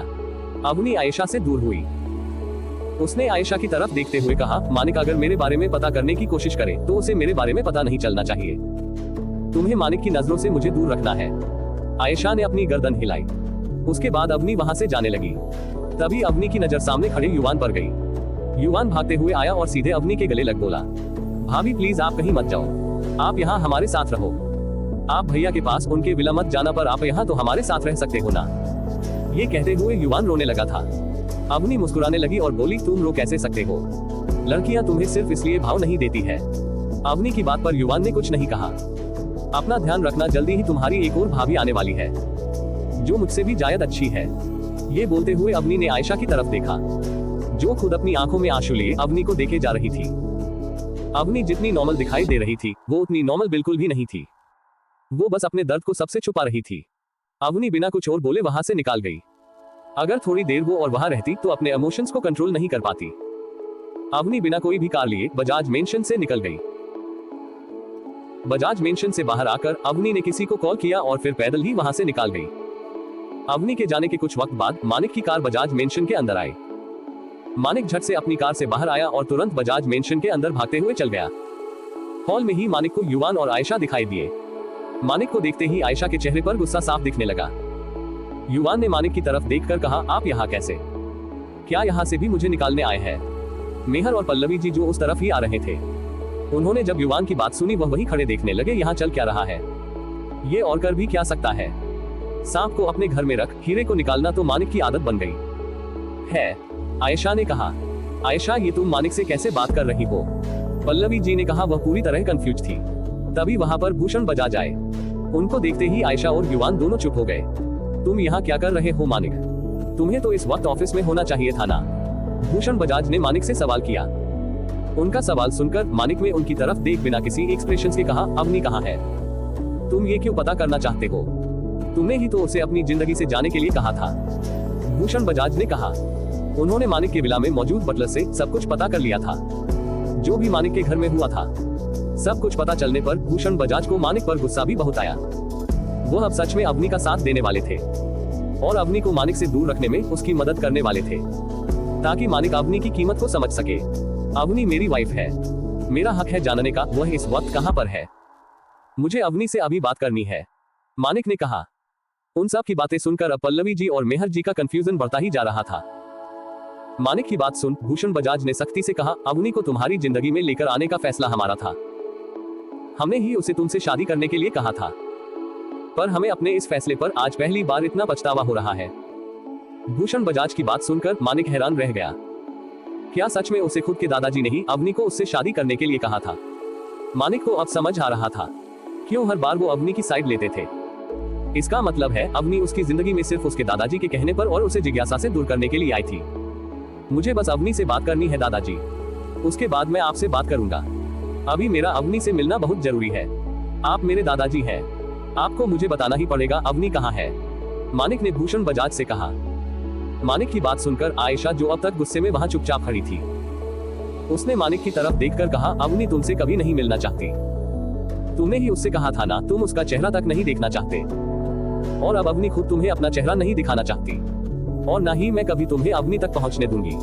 अवनी आयशा से दूर हुई। उसने आयशा की तरफ देखते हुए कहा, मानिक अगर मेरे बारे में पता करने की कोशिश करे तो उसे मेरे बारे में पता नहीं चलना चाहिए। तुम्हें मानिक की नजरों से मुझे दूर रखना है। आयशा ने अपनी गर्दन हिलाई। उसके बाद अवनी वहां से जाने लगी। तभी अवनी की नजर सामने खड़े युवान पर गई। युवान भागते हुए आया और सीधे अवनी के गले लग बोला, भाभी प्लीज आप कहीं मत जाओ, आप यहाँ हमारे साथ रहो। आप भैया के पास उनके विला मत जाना, पर आप यहाँ तो हमारे साथ रह सकते हो ना। ये कहते हुए युवान रोने लगा था। अवनी मुस्कुराने लगी और बोली, तुम रो कैसे सकते हो, लड़कियां तुम्हें सिर्फ इसलिए भाव नहीं देती है। अवनी की बात पर युवान ने कुछ नहीं कहा। अपना ध्यान रखना, जल्दी ही तुम्हारी एक और भाभी आने वाली है जो मुझसे भी जायद अच्छी है। ये बोलते हुए अवनी ने आयशा की तरफ देखा, जो खुद अपनी आंखों में आंसू लिए अवनी को देखे जा रही थी। अवनी जितनी नॉर्मल दिखाई दे रही थी, वो उतनी नॉर्मल बिल्कुल भी नहीं थी। वो बस अपने दर्द को सबसे छुपा रही थी। अवनी बिना कुछ और बोले वहां से निकाल गई। अगर थोड़ी देर वो और वहां रहती तो अपने इमोशंस को कंट्रोल नहीं कर पाती। अवनी बिना कोई भी कार लिए बजाज मेंशन से निकल गई। बजाज मेंशन से बाहर आकर अवनी ने किसी को कॉल किया और फिर पैदल ही वहां से निकाल गई। अवनी के जाने के कुछ वक्त बाद मानिक की कार बजाज मेंशन के अंदर आई। मानिक झट से अपनी कार से बाहर आया और तुरंत बजाज मेंशन के अंदर भागते हुए चल गया। हॉल में ही मानिक को युवान और आयशा दिखाई दिए। मानिक को देखते ही आयशा के चेहरे पर गुस्सा साफ दिखने लगा। युवान ने मानिक की तरफ देखकर कहा, आप यहाँ कैसे? क्या यहाँ से भी मुझे निकालने आए हैं? मेहर और पल्लवी जी जो उस तरफ ही आ रहे थे। उन्होंने जब युवान की बात सुनी वह वही खड़े देखने लगे, यहाँ चल क्या रहा है? ये और कर भी क्या सकता है? सांप को अपने घर में रख हीरे को निकालना तो मानिक की आदत बन गई है, आयशा ने कहा। आयशा, ये तुम मानिक से कैसे बात कर रही हो? पल्लवी जी ने कहा। वह पूरी तरह कंफ्यूज थी। तभी वहां पर भूषण बजाज आए। उनको देखते ही आयशा और युवान दोनों चुप हो गए। तुम यहाँ क्या कर रहे हो मानिक? तुम्हें तो इस वक्त ऑफिस में होना चाहिए था ना? भूषण बजाज ने मानिक से सवाल किया। उनका सवाल सुनकर मानिक ने उनकी तरफ देख बिना किसी एक्सप्रेशन के कहा, अवनी कहाँ है? तुम ये क्यों पता करना चाहते हो? तुमने ही तो उसे अपनी जिंदगी से जाने के लिए कहा था, भूषण बजाज ने कहा। उन्होंने मानिक के विला में मौजूद बटलर से सब कुछ पता कर लिया था, जो भी मानिक के घर में हुआ था। सब कुछ पता चलने पर भूषण बजाज को मानिक पर गुस्सा भी बहुत आया। वो अब सच में अवनी का साथ देने वाले थे और अवनी को मानिक से दूर रखने में उसकी मदद करने वाले थे, ताकि मानिक अवनी की कीमत को समझ सके। अवनी मेरी वाइफ है, मेरा हक है जानने का वह इस वक्त कहां पर है। मुझे अवनी से अभी बात करनी है, मानिक ने कहा। उन सब की बातें सुनकर अब पल्लवी जी और मेहर जी का कंफ्यूजन बढ़ता ही जा रहा था। मानिक की बात सुन भूषण बजाज ने सख्ती से कहा, अवनी को तुम्हारी जिंदगी में लेकर आने का फैसला हमारा था। हमने ही उसे तुमसे शादी करने के लिए कहा था, पर हमें अपने इस फैसले पर आज पहली बार इतना पछतावा हो रहा है। भूषण बजाज की बात सुनकर मानिक हैरान रह गया। क्या सच में उसे खुद के दादाजी ने ही अवनी को उससे शादी करने के लिए कहा था? मानिक को अब समझ आ रहा था क्यों हर बार वो अवनी की साइड लेते थे। इसका मतलब है अवनी उसकी जिंदगी में सिर्फ उसके दादाजी के कहने पर और उसे जिज्ञासा से दूर करने के लिए आई थी। मुझे बस अवनी से बात करनी है दादाजी, उसके बाद मैं आपसे बात करूंगा। अभी मेरा अवनी से मिलना बहुत जरूरी है। आप मेरे दादाजी हैं, आपको मुझे बताना ही पड़ेगा अवनी कहाँ है, मानिक ने भूषण बजाज से कहा। मानिक की बात सुनकर आयशा, जो अब तक गुस्से में वहां चुपचाप खड़ी थी, उसने मानिक की तरफ देखकर कहा, अवनी तुमसे कभी नहीं मिलना चाहती। तुमने ही उससे कहा था ना तुम उसका चेहरा तक नहीं देखना चाहते, और अब अवनी खुद तुम्हें अपना चेहरा नहीं दिखाना चाहती, और ना ही मैं कभी तुम्हें अवनी तक पहुंचने दूंगी।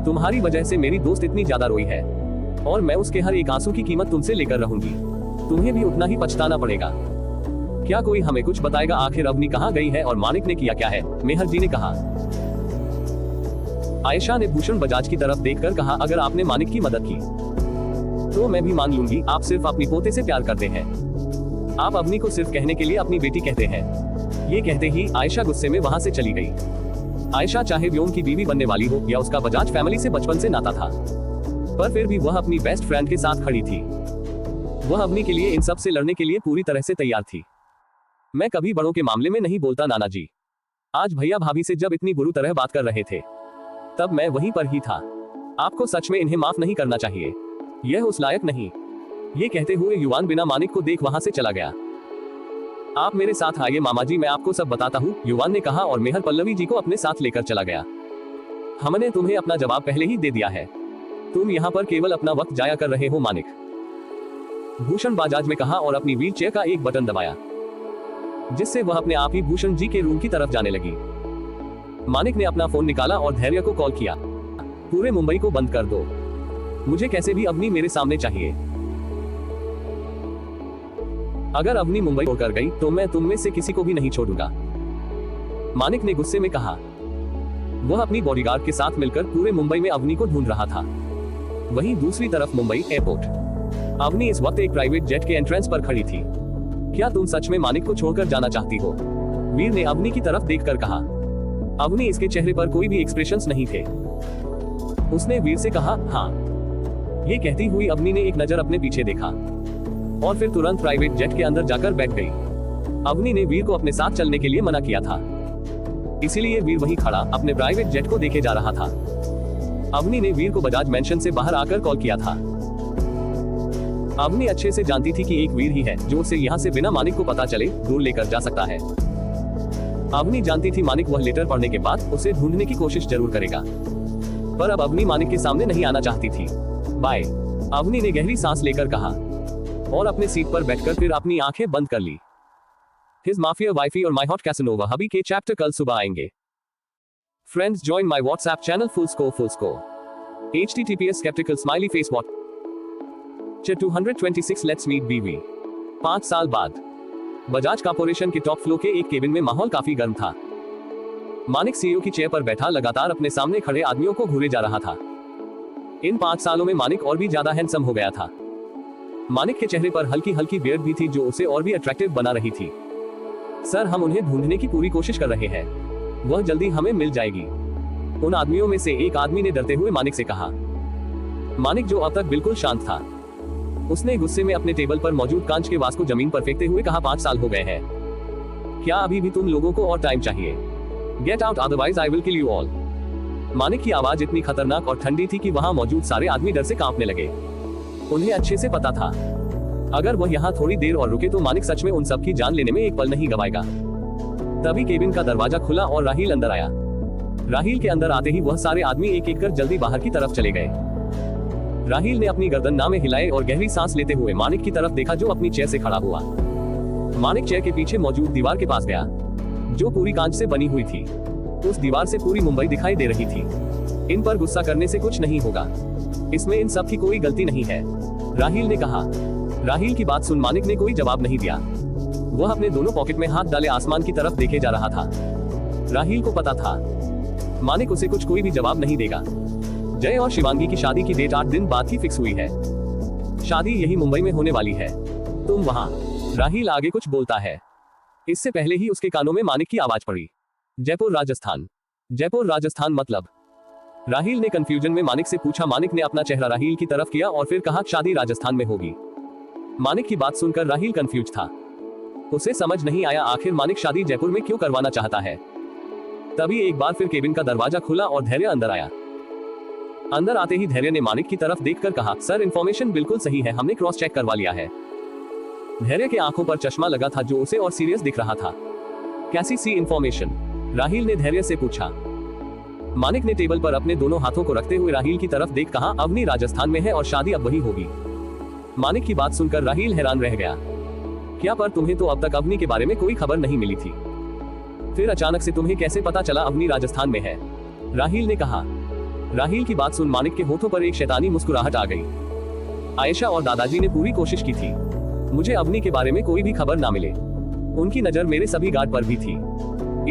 तुम्हारी वजह से मेरी दोस्त इतनी ज्यादा रोई है, और मैं उसके हर एक आंसू की कीमत तुमसे लेकर रहूंगी। तुम्हें भी उतना ही पछताना पड़ेगा। क्या कोई हमें कुछ बताएगा आखिर अवनी कहाँ गई है और मानिक ने किया क्या है? मेहर जी ने कहा। आयशा ने भूषण बजाज की तरफ देखकर कहा, अगर आपने मानिक की मदद की तो मैं भी मान लूंगी। आप सिर्फ अपनी पोते से प्यार करते हैं, आप अवनी को सिर्फ कहने के लिए अपनी बेटी कहते हैं। ये कहते ही आयशा गुस्से में वहां से चली गई। आयशा चाहे व्योम की बीवी बनने वाली हो या उसका बजाज फैमिली से बचपन से नाता था, पर फिर भी वह अपनी बेस्ट फ्रेंड के साथ खड़ी थी। वह अवनी के लिए इन सब से लड़ने के लिए पूरी तरह से तैयार थी। मैं कभी बड़ों के मामले में नहीं बोलता नाना जी। आज भैया भाभी से जब इतनी बुरी तरह बात कर रहे थे तब मैं वहीं पर ही था। आपको सच में इन्हें माफ नहीं करना चाहिए, यह उस लायक नहीं। ये कहते हुए युवान बिना मानिक को देख वहां से चला गया। आप मेरे साथ आइए मामा जी, मैं आपको सब बताता हूँ, युवान ने कहा और मेहर पल्लवी जी को अपने साथ लेकर चला गया। हमने तुम्हें अपना जवाब पहले ही दे दिया है, तुम यहाँ पर केवल अपना वक्त जाया कर रहे हो मानिक, भूषण बजाज में कहा और अपनी व्हील चेयर का एक बटन दबाया, जिससे वह अपने आप ही भूषण जी के रूम की तरफ जाने लगी। मानिक ने अपना फोन निकाला और धैर्य को कॉल किया। पूरे मुंबई को बंद कर दो, मुझे कैसे भी अवनी मेरे सामने चाहिए। अगर अवनी मुंबई छोड़कर गई तो मैं तुम में से किसी को भी नहीं छोड़ूंगा, मानिक ने गुस्से में कहा। वह अपनी बॉडीगार्ड के साथ मिलकर पूरे मुंबई में अवनी को ढूंढ रहा था। वहीं दूसरी तरफ मुंबई एयरपोर्ट, अवनी इस वक्त एक प्राइवेट जेट के एंट्रेंस पर खड़ी थी। क्या तुम सच में मानिक को छोड़कर जाना चाहती हो? वीर ने अवनी की तरफ देखकर कहा। अवनी, इसके चेहरे पर कोई भी एक्सप्रेशंस नहीं थे। उसने वीर से कहा, हाँ। ये कहती हुई अवनी ने एक नजर अपने पीछे देखा और फिर तुरंत प्राइवेट जेट के अंदर जाकर बैठ गई। अवनी ने वीर को अपने साथ चलने के लिए मना किया था, इसीलिए वीर वहीं खड़ा अपने प्राइवेट जेट को देखे जा रहा था। अवनी ने वीर को बजाज मेंशन से बाहर आकर कॉल किया था। अवनी अच्छे से जानती थी कि एक वीर ही है जो उसे यहाँ से बिना मानिक को पता चले दूर लेकर जा सकता है। अवनी जानती थी मानिक वह लेटर पढ़ने के बाद उसे ढूंढने की कोशिश जरूर करेगा, पर अब अवनी मानिक के सामने नहीं आना चाहती थी। बाय, अवनी ने गहरी सांस लेकर कहा और अपने सीट पर बैठकर फिर अपनी आंखें बंद कर ली। हिज माफिया वाइफी और माई हॉट कैसनोवा हबी के चैप्टर कल सुबह आएंगे। Friends, join my WhatsApp channel full score https skeptical smiley face what 226 let's meet बीवी। 5 साल बाद बजाज कॉर्पोरेशन के टॉप फ्लोर के एक केबिन में माहौल काफी गर्म था। मानिक सीईओ की चेयर पर बैठा लगातार अपने सामने खड़े आदमियों को घूरे जा रहा था। इन 5 सालों में मानिक और भी ज्यादा हैंडसम हो गया था। मानिक के चेहरे पर हल्की हल्की बियर्ड भी थी जो उसे और भी अट्रैक्टिव बना रही थी। सर, हम उन्हें ढूंढने की पूरी कोशिश कर रहे हैं, वह जल्दी हमें मिल जाएगी, उन आदमियों में से एक आदमी ने डरते हुए मानिक से कहा। मानिक, जो अब तक बिल्कुल शांत था, उसने गुस्से में अपने टेबल पर मौजूद कांच के वास को जमीन पर फेंकते हुए कहा, 5 साल हो गए हैं, क्या अभी भी तुम लोगों को और टाइम चाहिए? Get out otherwise I will kill you all. Manik की आवाज इतनी खतरनाक और ठंडी थी कि वहां मौजूद सारे आदमी डर से कांपने लगे। उन्हें अच्छे से पता था अगर वह यहाँ थोड़ी देर और रुके तो मानिक सच में उन सब की जान लेने में एक पल नहीं गवाएगा। तभी केबिन का दरवाजा खुला और राहील अंदर आया। राहील के अंदर आते ही वह सारे आदमी एक एक कर जल्दी बाहर की तरफ चले गए। राहील ने अपनी गर्दन नामे हिलाए और गहरी सांस लेते हुए मानिक की तरफ देखा जो अपनी चेयर से खड़ा हुआ। मानिक चेयर के पीछे मौजूद दीवार के पास गया जो पूरी कांच से बनी हुई थी। उस दीवार से पूरी मुंबई दिखाई दे रही थी। इन पर गुस्सा करने से कुछ नहीं होगा, इसमें इन सब की कोई गलती नहीं है, राहील ने कहा। राहील की बात सुन मानिक ने कोई जवाब नहीं दिया। वह अपने दोनों पॉकेट में हाथ डाले आसमान की तरफ देखे जा रहा था। राहील को पता था मानिक उसे कोई भी जवाब नहीं देगा। जय और शिवांगी की शादी की डेट 8 दिन बाद ही फिक्स हुई है। शादी यही मुंबई में होने वाली है, तुम वहां। राहील आगे कुछ बोलता है, इससे पहले ही उसके कानों में मानिक की आवाज पड़ी। जयपुर राजस्थान। जयपुर राजस्थान मतलब राहील ने कंफ्यूजन में मानिक से पूछा। मानिक ने अपना चेहरा राहील की तरफ किया और फिर कहा, शादी राजस्थान में होगी। मानिक की बात सुनकर राहील कंफ्यूज था। उसे समझ नहीं आया आखिर मानिक शादी जयपुर में क्यों करवाना चाहता है। तभी एक बार फिर केबिन का दरवाजा खुला और धैर्य अंदर आया। अंदर आते ही धैर्य ने मानिक की तरफ देखकर कहा, सर इन्फॉर्मेशन बिल्कुल सही है, हमने क्रॉस चेक करवा लिया है। धैर्य के आंखों पर चश्मा लगा था जो उसे और सीरियस दिख रहा था। कैसी सी इन्फॉर्मेशन? राहील ने धैर्य से पूछा। मानिक ने टेबल पर अपने दोनों हाथों को रखते हुए राहील की तरफ देख कहा, अवनी राजस्थान में है और शादी अब वही होगी। मानिक की बात सुनकर राहील हैरान रह गया। क्या पर तुम्हें तो अब तक अवनी के बारे में कोई खबर नहीं मिली थी, फिर अचानक से तुम्हें कैसे पता चला अवनी राजस्थान में है? राहील ने कहा। राहील की बात सुन मानिक के होठों पर एक शैतानी मुस्कुराहट आ गई। आयशा और दादाजी ने पूरी कोशिश की थी मुझे अवनी के बारे में कोई भी खबर ना मिले। उनकी नजर मेरे सभी गार्ड पर भी थी,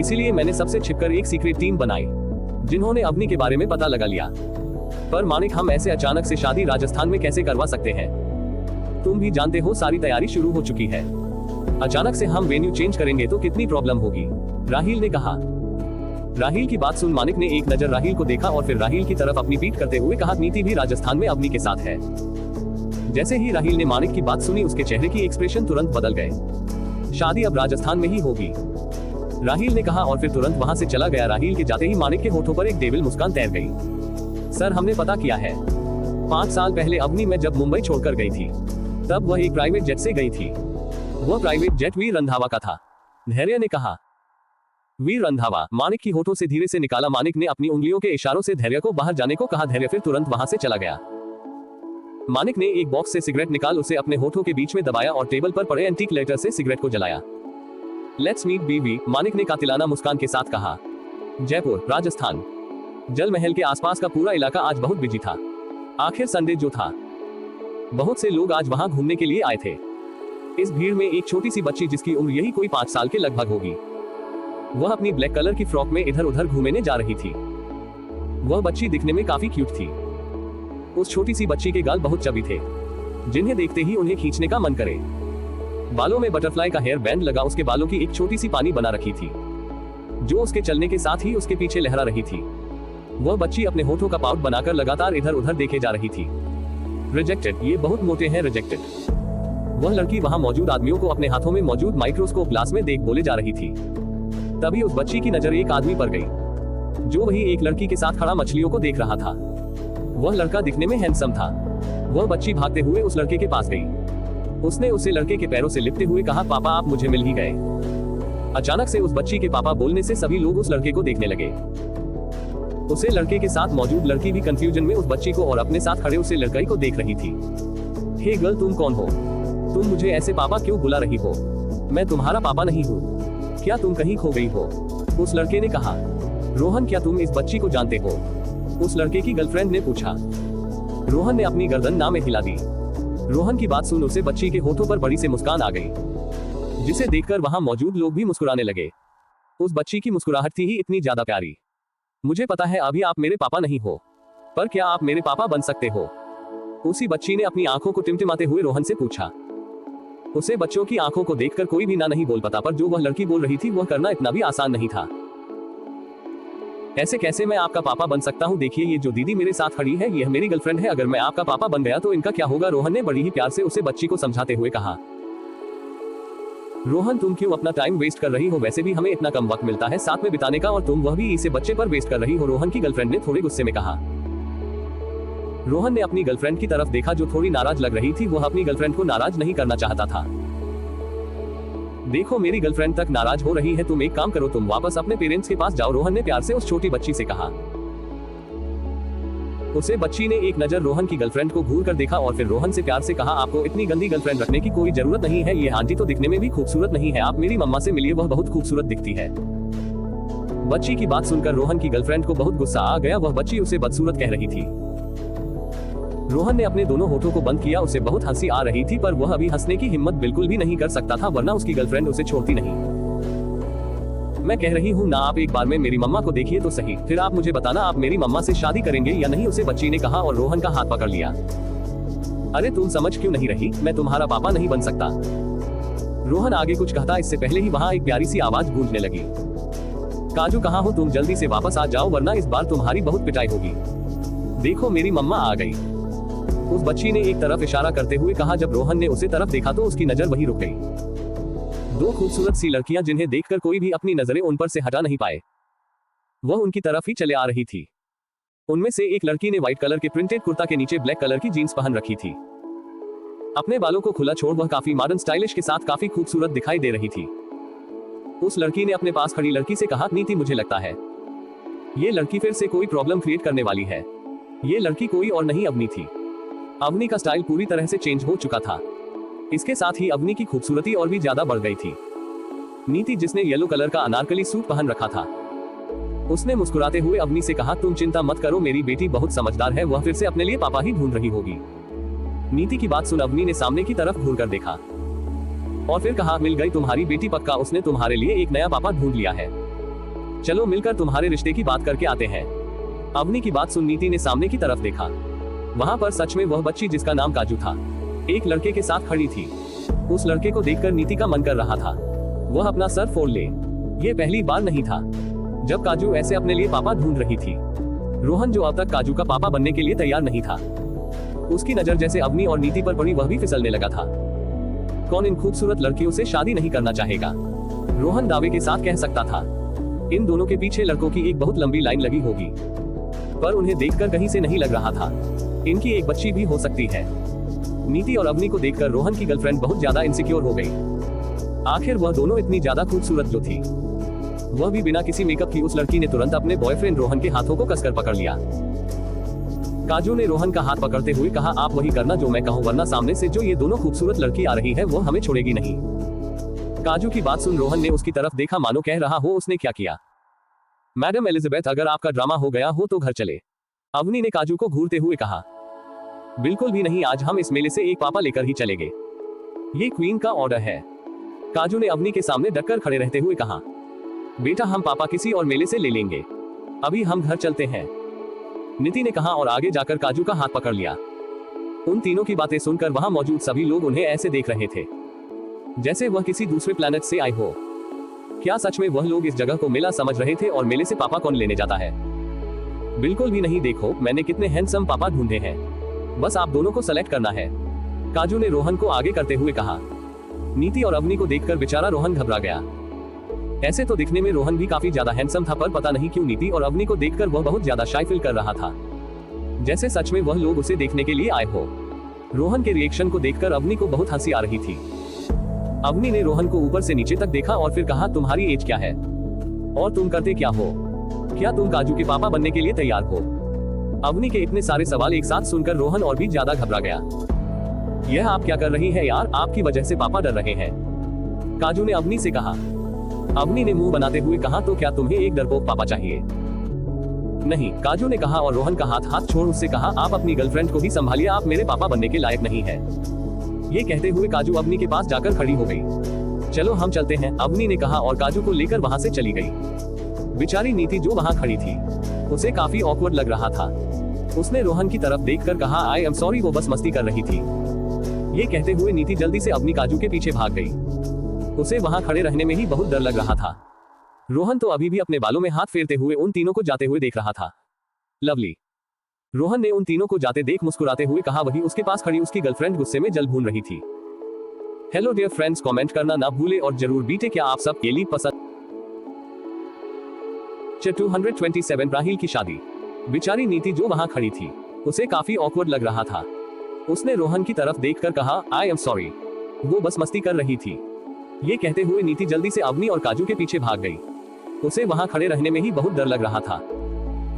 इसीलिए मैंने सबसे छिपकर एक सीक्रेट टीम बनाई जिन्होंने अवनी के बारे में पता लगा लिया। पर मानिक, हम ऐसे अचानक से शादी राजस्थान में कैसे करवा सकते हैं? तुम भी जानते हो सारी तैयारी शुरू हो चुकी है, अचानक से हम वेन्यू चेंज करेंगे तो कितनी प्रॉब्लम होगी, राहील ने कहा। राहील की बात सुन मानिक ने एक नजर राहील को देखा और फिर राहील की तरफ अपनी पीठ करते हुए कहा, नीति भी राजस्थान में अवनी के साथ है। जैसे ही राहील ने मानिक की बात सुनी उसके चेहरे की एक्सप्रेशन तुरंत बदल गए। शादी अब राजस्थान में ही होगी, राहील ने कहा और फिर तुरंत वहां से चला गया। राहील के जाते ही मानिक के होठों पर एक डेविल मुस्कान तैर गई। सर, हमने पता किया है, 5 साल पहले अवनी में जब मुंबई छोड़कर गई थी तब वह एक प्राइवेट जेट से गई थी। वह प्राइवेट जेट वीर रंधावा का था, धैर्य ने कहा। वीर रंधावा? मानिक की होठों से धीरे से निकाला। मानिक ने अपनी उंगलियों के इशारों से धैर्य को बाहर जाने को कहा। धैर्य फिर तुरंत वहां से चला गया। मानिक ने एक बॉक्स से सिगरेट निकाल उसे अपने होठों के बीच में दबाया और टेबल पर पड़े एंटीक लाइटर से सिगरेट को जलाया। लेट्स मीट बीवी, मानिक ने कातिलाना मुस्कान के साथ कहा। जयपुर, राजस्थान। जल महल के आसपास का पूरा इलाका आज बहुत बिजी था। आखिर संडे जो था, बहुत से लोग आज वहां घूमने के लिए आए थे। इस भीड़ में एक छोटी सी बच्ची जिसकी उम्र यही कोई 5 साल के लगभग होगी, वह अपनी ब्लैक कलर की फ्रॉक में इधर उधर घूमने जा रही थी। वह बच्ची दिखने में काफी क्यूट थी। उस छोटी सी बच्ची के गाल बहुत चबी थे जिन्हें देखते ही उन्हें खींचने का मन करे। बालों में बटरफ्लाई का हेयर बैंड लगा। उसके बालों की एक छोटी सी पानी बना रखी थी जो उसके चलने के साथ ही उसके पीछे लहरा रही थी। वह बच्ची अपने होठों का पाउट बनाकर लगातार इधर उधर देखे जा रही थी। रिजेक्टेड, ये बहुत मोटे हैं, रिजेक्टेड। वह लड़की वहां मौजूद आदमियों को अपने हाथों में मौजूद माइक्रोस्कोप ग्लास में देख बोले जा रही थी। तभी उस बच्ची की नजर एक आदमी पर गई जो वही एक लड़की के साथ खड़ा मछलियों को देख रहा था। वह लड़का दिखने में हैंडसम था। वह बच्ची भागते हुए उस लड़के के पास गई। उसने उसे लड़के के पैरों से लिपटे हुए कहा, पापा आप मुझे मिल ही गए। अचानक से उस बच्ची के पापा बोलने से सभी लोग उस लड़के को देखने लगे। उसे लड़के के साथ मौजूद लड़की भी कंफ्यूजन में उस बच्ची को और अपने साथ खड़े उसे लड़काई को देख रही थी। हे गर्ल, तुम कौन हो? तुम मुझे ऐसे पापा क्यों बुला रही हो? मैं तुम्हारा पापा नहीं हूँ। क्या तुम कहीं खो गई हो? उस लड़के ने कहा। रोहन, क्या तुम इस बच्ची को जानते हो? उस लड़के की गर्लफ्रेंड ने पूछा। रोहन ने अपनी गर्दन ना में हिला दी। रोहन की बात सुन उसे बच्ची के होठों पर बड़ी से मुस्कान आ गई जिसे देखकर वहां मौजूद लोग भी मुस्कुराने लगे। उस बच्ची की मुस्कुराहट थी ही इतनी ज्यादा प्यारी। मुझे पता है अभी आप मेरे पापा नहीं हो, पर क्या आप मेरे पापा बन सकते हो? उसी बच्ची ने अपनी आंखों को टिमटिमाते हुए रोहन से पूछा। उसे बच्चों की आंखों को देखकर कोई भी ना नहीं बोल पाता, पर जो वह लड़की बोल रही थी वह करना इतना भी आसान नहीं था। ऐसे कैसे मैं आपका पापा बन सकता हूँ? देखिए ये जो दीदी मेरे साथ खड़ी है यह मेरी गर्लफ्रेंड है। अगर मैं आपका पापा बन गया तो इनका क्या होगा? रोहन ने बड़ी ही प्यार से उसे बच्ची को समझाते हुए कहा। रोहन, तुम क्यों अपना टाइम वेस्ट कर रही हो? वैसे भी हमें इतना कम वक्त मिलता है साथ में बिताने का और तुम वह भी इसे बच्चे पर वेस्ट कर रही हो, रोहन की गर्लफ्रेंड ने थोड़े गुस्से में कहा। रोहन ने अपनी गर्लफ्रेंड की तरफ देखा जो थोड़ी नाराज लग रही थी। वह अपनी गर्लफ्रेंड को नाराज नहीं करना चाहता था। देखो मेरी गर्लफ्रेंड तक नाराज हो रही है, तुम एक काम करो, तुम वापस अपने पेरेंट्स के पास जाओ, रोहन ने प्यार से उस छोटी बच्ची से कहा। उसे बच्ची ने एक नजर रोहन की गर्लफ्रेंड को घूर कर देखा और फिर रोहन से प्यार से कहा, आपको इतनी गंदी गर्लफ्रेंड रखने की कोई जरूरत नहीं है। ये आंटी तो दिखने में भी खूबसूरत नहीं है, आप मेरी मम्मा से मिलिए, वह बहुत खूबसूरत दिखती है। बच्ची की बात सुनकर रोहन की गर्लफ्रेंड को बहुत गुस्सा आ गया। वह बच्ची उसे बदसूरत कह रही थी। रोहन ने अपने दोनों होठों को बंद किया। उसे बहुत हंसी आ रही थी पर वह अभी हंसने की हिम्मत बिल्कुल भी नहीं कर सकता था, वरना उसकी गर्लफ्रेंड उसे छोड़ती नहीं। मैं कह रही हूँ ना, आप एक बार में मेरी मम्मा को देखिए तो सही, फिर आप मुझे बताना आप मेरी मम्मा से शादी करेंगे या नहीं, उसे बच्ची ने कहा और रोहन का हाथ पकड़ लिया। अरे तुम समझ क्यों नहीं रही? मैं तुम्हारा पापा नहीं बन सकता। रोहन आगे कुछ कहता इससे पहले ही वहां एक प्यारी सी आवाज गूंजने लगी। काजू कहाँ हो तुम, जल्दी से वापस आ जाओ वरना इस बार तुम्हारी बहुत पिटाई होगी। देखो मेरी मम्मा आ गई, उस बच्ची ने एक तरफ इशारा करते हुए कहा। जब रोहन ने उसे तरफ देखा तो उसकी नजर वहीं रुक गई। दो खूबसूरत सी लड़कियां जिन्हें देखकर कोई भी अपनी नजरें उन पर से हटा नहीं पाए, वह उनकी तरफ ही चले आ रही थी। उनमें से एक लड़की ने व्हाइट कलर के प्रिंटेड कुर्ता के नीचे ब्लैक कलर की जीन्स पहन रखी थी। अपने बालों को खुला छोड़ वह काफी मॉडर्न स्टाइलिश के साथ काफी खूबसूरत दिखाई दे रही थी। उस लड़की ने अपने पास खड़ी लड़की से कहा, नीति मुझे लगता है ये लड़की फिर से कोई प्रॉब्लम क्रिएट करने वाली है। ये लड़की कोई और नहीं अवनी थी। अवनी का स्टाइल पूरी तरह से चेंज हो चुका था। इसके साथ ही अवनी की खूबसूरती और भी ज्यादा बढ़ गई थी। नीति जिसने येलो कलर का अनारकली सूट पहन रखा था, उसने मुस्कुराते हुए अवनी से कहा, तुम चिंता मत करो, मेरी बेटी बहुत समझदार है, वह फिर से अपने लिए पापा ही ढूंढ रही होगी। नीति की बात सुन अवनी ने सामने की तरफ घूरकर देखा और फिर कहा, मिल गई तुम्हारी बेटी, पक्का उसने तुम्हारे लिए एक नया पापा ढूंढ लिया है। चलो मिलकर तुम्हारे रिश्ते की बात करके आते हैं। अवनी की बात सुन नीति ने सामने की तरफ देखा। वहां पर सच में वह बच्ची जिसका नाम काजू था, एक लड़के के साथ खड़ी थी। उस लड़के को देखकर नीति का मन कर रहा था वह अपना सर फोड़ ले। ये पहली बार नहीं था जब काजू ऐसे अपने लिए पापा ढूंढ रही थी। रोहन जो अब तक काजू का पापा बनने के लिए तैयार नहीं था, उसकी नजर जैसे अवनी और नीति पर पड़ी वह भी फिसलने लगा था। कौन इन खूबसूरत लड़कियों से शादी नहीं करना चाहेगा, रोहन दावे के साथ कह सकता था। इन दोनों के पीछे लड़कों की एक बहुत लंबी लाइन लगी होगी, पर उन्हें देखकर कहीं से नहीं लग रहा था इनकी एक बच्ची भी हो सकती है। नीति और अवनी को देखकर रोहन की गर्लफ्रेंड बहुत ज्यादा इनसिक्योर हो गई। आखिर वह दोनों इतनी ज्यादा खूबसूरत जो थी, वह भी बिना किसी मेकअप की। उस लड़की ने तुरंत अपने बॉयफ्रेंड रोहन के हाथों को कसकर पकड़ लिया। काजू ने रोहन का हाथ पकड़ते हुए कहा, आप वही करना जो मैं कहूँ, वरना सामने से जो ये दोनों खूबसूरत लड़की आ रही है वो हमें छोड़ेगी नहीं। काजू की बात सुन रोहन ने उसकी तरफ देखा मानो कह रहा हो उसने क्या किया। मैडम एलिजाबेथ, अगर आपका ड्रामा हो गया हो तो घर चले, अवनी ने काजू को घूरते हुए कहा। बिल्कुल भी नहीं, आज हम इस मेले से एक पापा लेकर ही चलेंगे, ये क्वीन का ऑर्डर है। काजू ने अवनी के सामने डटकर खड़े रहते हुए कहा, बेटा हम पापा किसी और मेले से ले लेंगे, अभी हम घर चलते हैं, नीति ने कहा और आगे जाकर काजू का हाथ पकड़ लिया। उन तीनों की बातें सुनकर वहां मौजूद सभी लोग उन्हें ऐसे देख रहे थे जैसे वह किसी दूसरे प्लेनेट से आए हो। क्या सच में वह लोग इस जगह को मेला समझ रहे थे और मेले से पापा कौन लेने जाता है? बिल्कुल भी नहीं, देखो मैंने कितने हैंडसम पापा ढूंढे हैं, बस आप दोनों को सेलेक्ट करना है, काजू ने रोहन को आगे करते हुए कहा। नीति और अवनी को देखकर बेचारा रोहन घबरा गया। ऐसे तो दिखने में रोहन भी काफी ज्यादा हैंडसम था, पर पता नहीं क्यों नीति और अवनी को देखकर वह बहुत ज्यादा शाय फील कर रहा था, जैसे सच में वह लोग उसे देखने के लिए आए हो। रोहन के रिएक्शन को देखकर अवनी को बहुत हंसी आ रही थी। अवनी ने रोहन को ऊपर से नीचे तक देखा और फिर कहा, तुम्हारी एज क्या है और तुम करते क्या हो? क्या तुम काजू के पापा बनने के लिए तैयार हो? अवनी के इतने सारे सवाल एक साथ सुनकर रोहन और भी ज्यादा घबरा गया। यह आप क्या कर रही है यार, आपकी वजह से पापा डर रहे हैं, काजू ने अवनी से कहा। अवनी ने मुंह बनाते हुए कहा, तो क्या तुम्हें एक डरपोक पापा चाहिए? नहीं, काजू ने कहा और रोहन का हाथ छोड़ उससे कहा, आप अपनी गर्लफ्रेंड को भी संभालिए, आप मेरे पापा बनने के लायक नहीं है। ये कहते हुए काजू अवनी के पास जाकर खड़ी हो गई। चलो हम चलते हैं, अवनी ने कहा और काजू को लेकर वहां से चली गई। बेचारी नीति जो वहां खड़ी थी उसे काफी ऑकवर्ड लग रहा था। उसने रोहन की तरफ देखकर कहा, आई एम सॉरी, वो बस मस्ती कर रही थी। ये कहते हुए नीति जल्दी से अपनी काजू के पीछे भाग गई। उसे वहां खड़े रहने में ही बहुत डर लग रहा था। रोहन तो अभी भी अपने बालों में हाथ फेरते हुए उन तीनों को जाते हुए देख रहा था। लवली, रोहन ने उन तीनों को जाते देख मुस्कुराते हुए कहा। वही उसके पास खड़ी उसकी गर्लफ्रेंड गुस्से में जल भून रही थी। हेलो डियर फ्रेंड्स, कमेंट करना ना भूले और जरूर बीटे क्या आप सब केली पसंद। 227 राहिल की शादी। बेचारी नीति जो वहां खड़ी थी उसे काफी ऑकवर्ड लग रहा था। उसने रोहन की तरफ देखकर कहा, आई एम सॉरी, वो बस मस्ती कर रही थी। ये कहते हुए नीति जल्दी से अवनी और काजू के पीछे भाग गई। उसे वहां खड़े रहने में ही बहुत डर लग रहा था।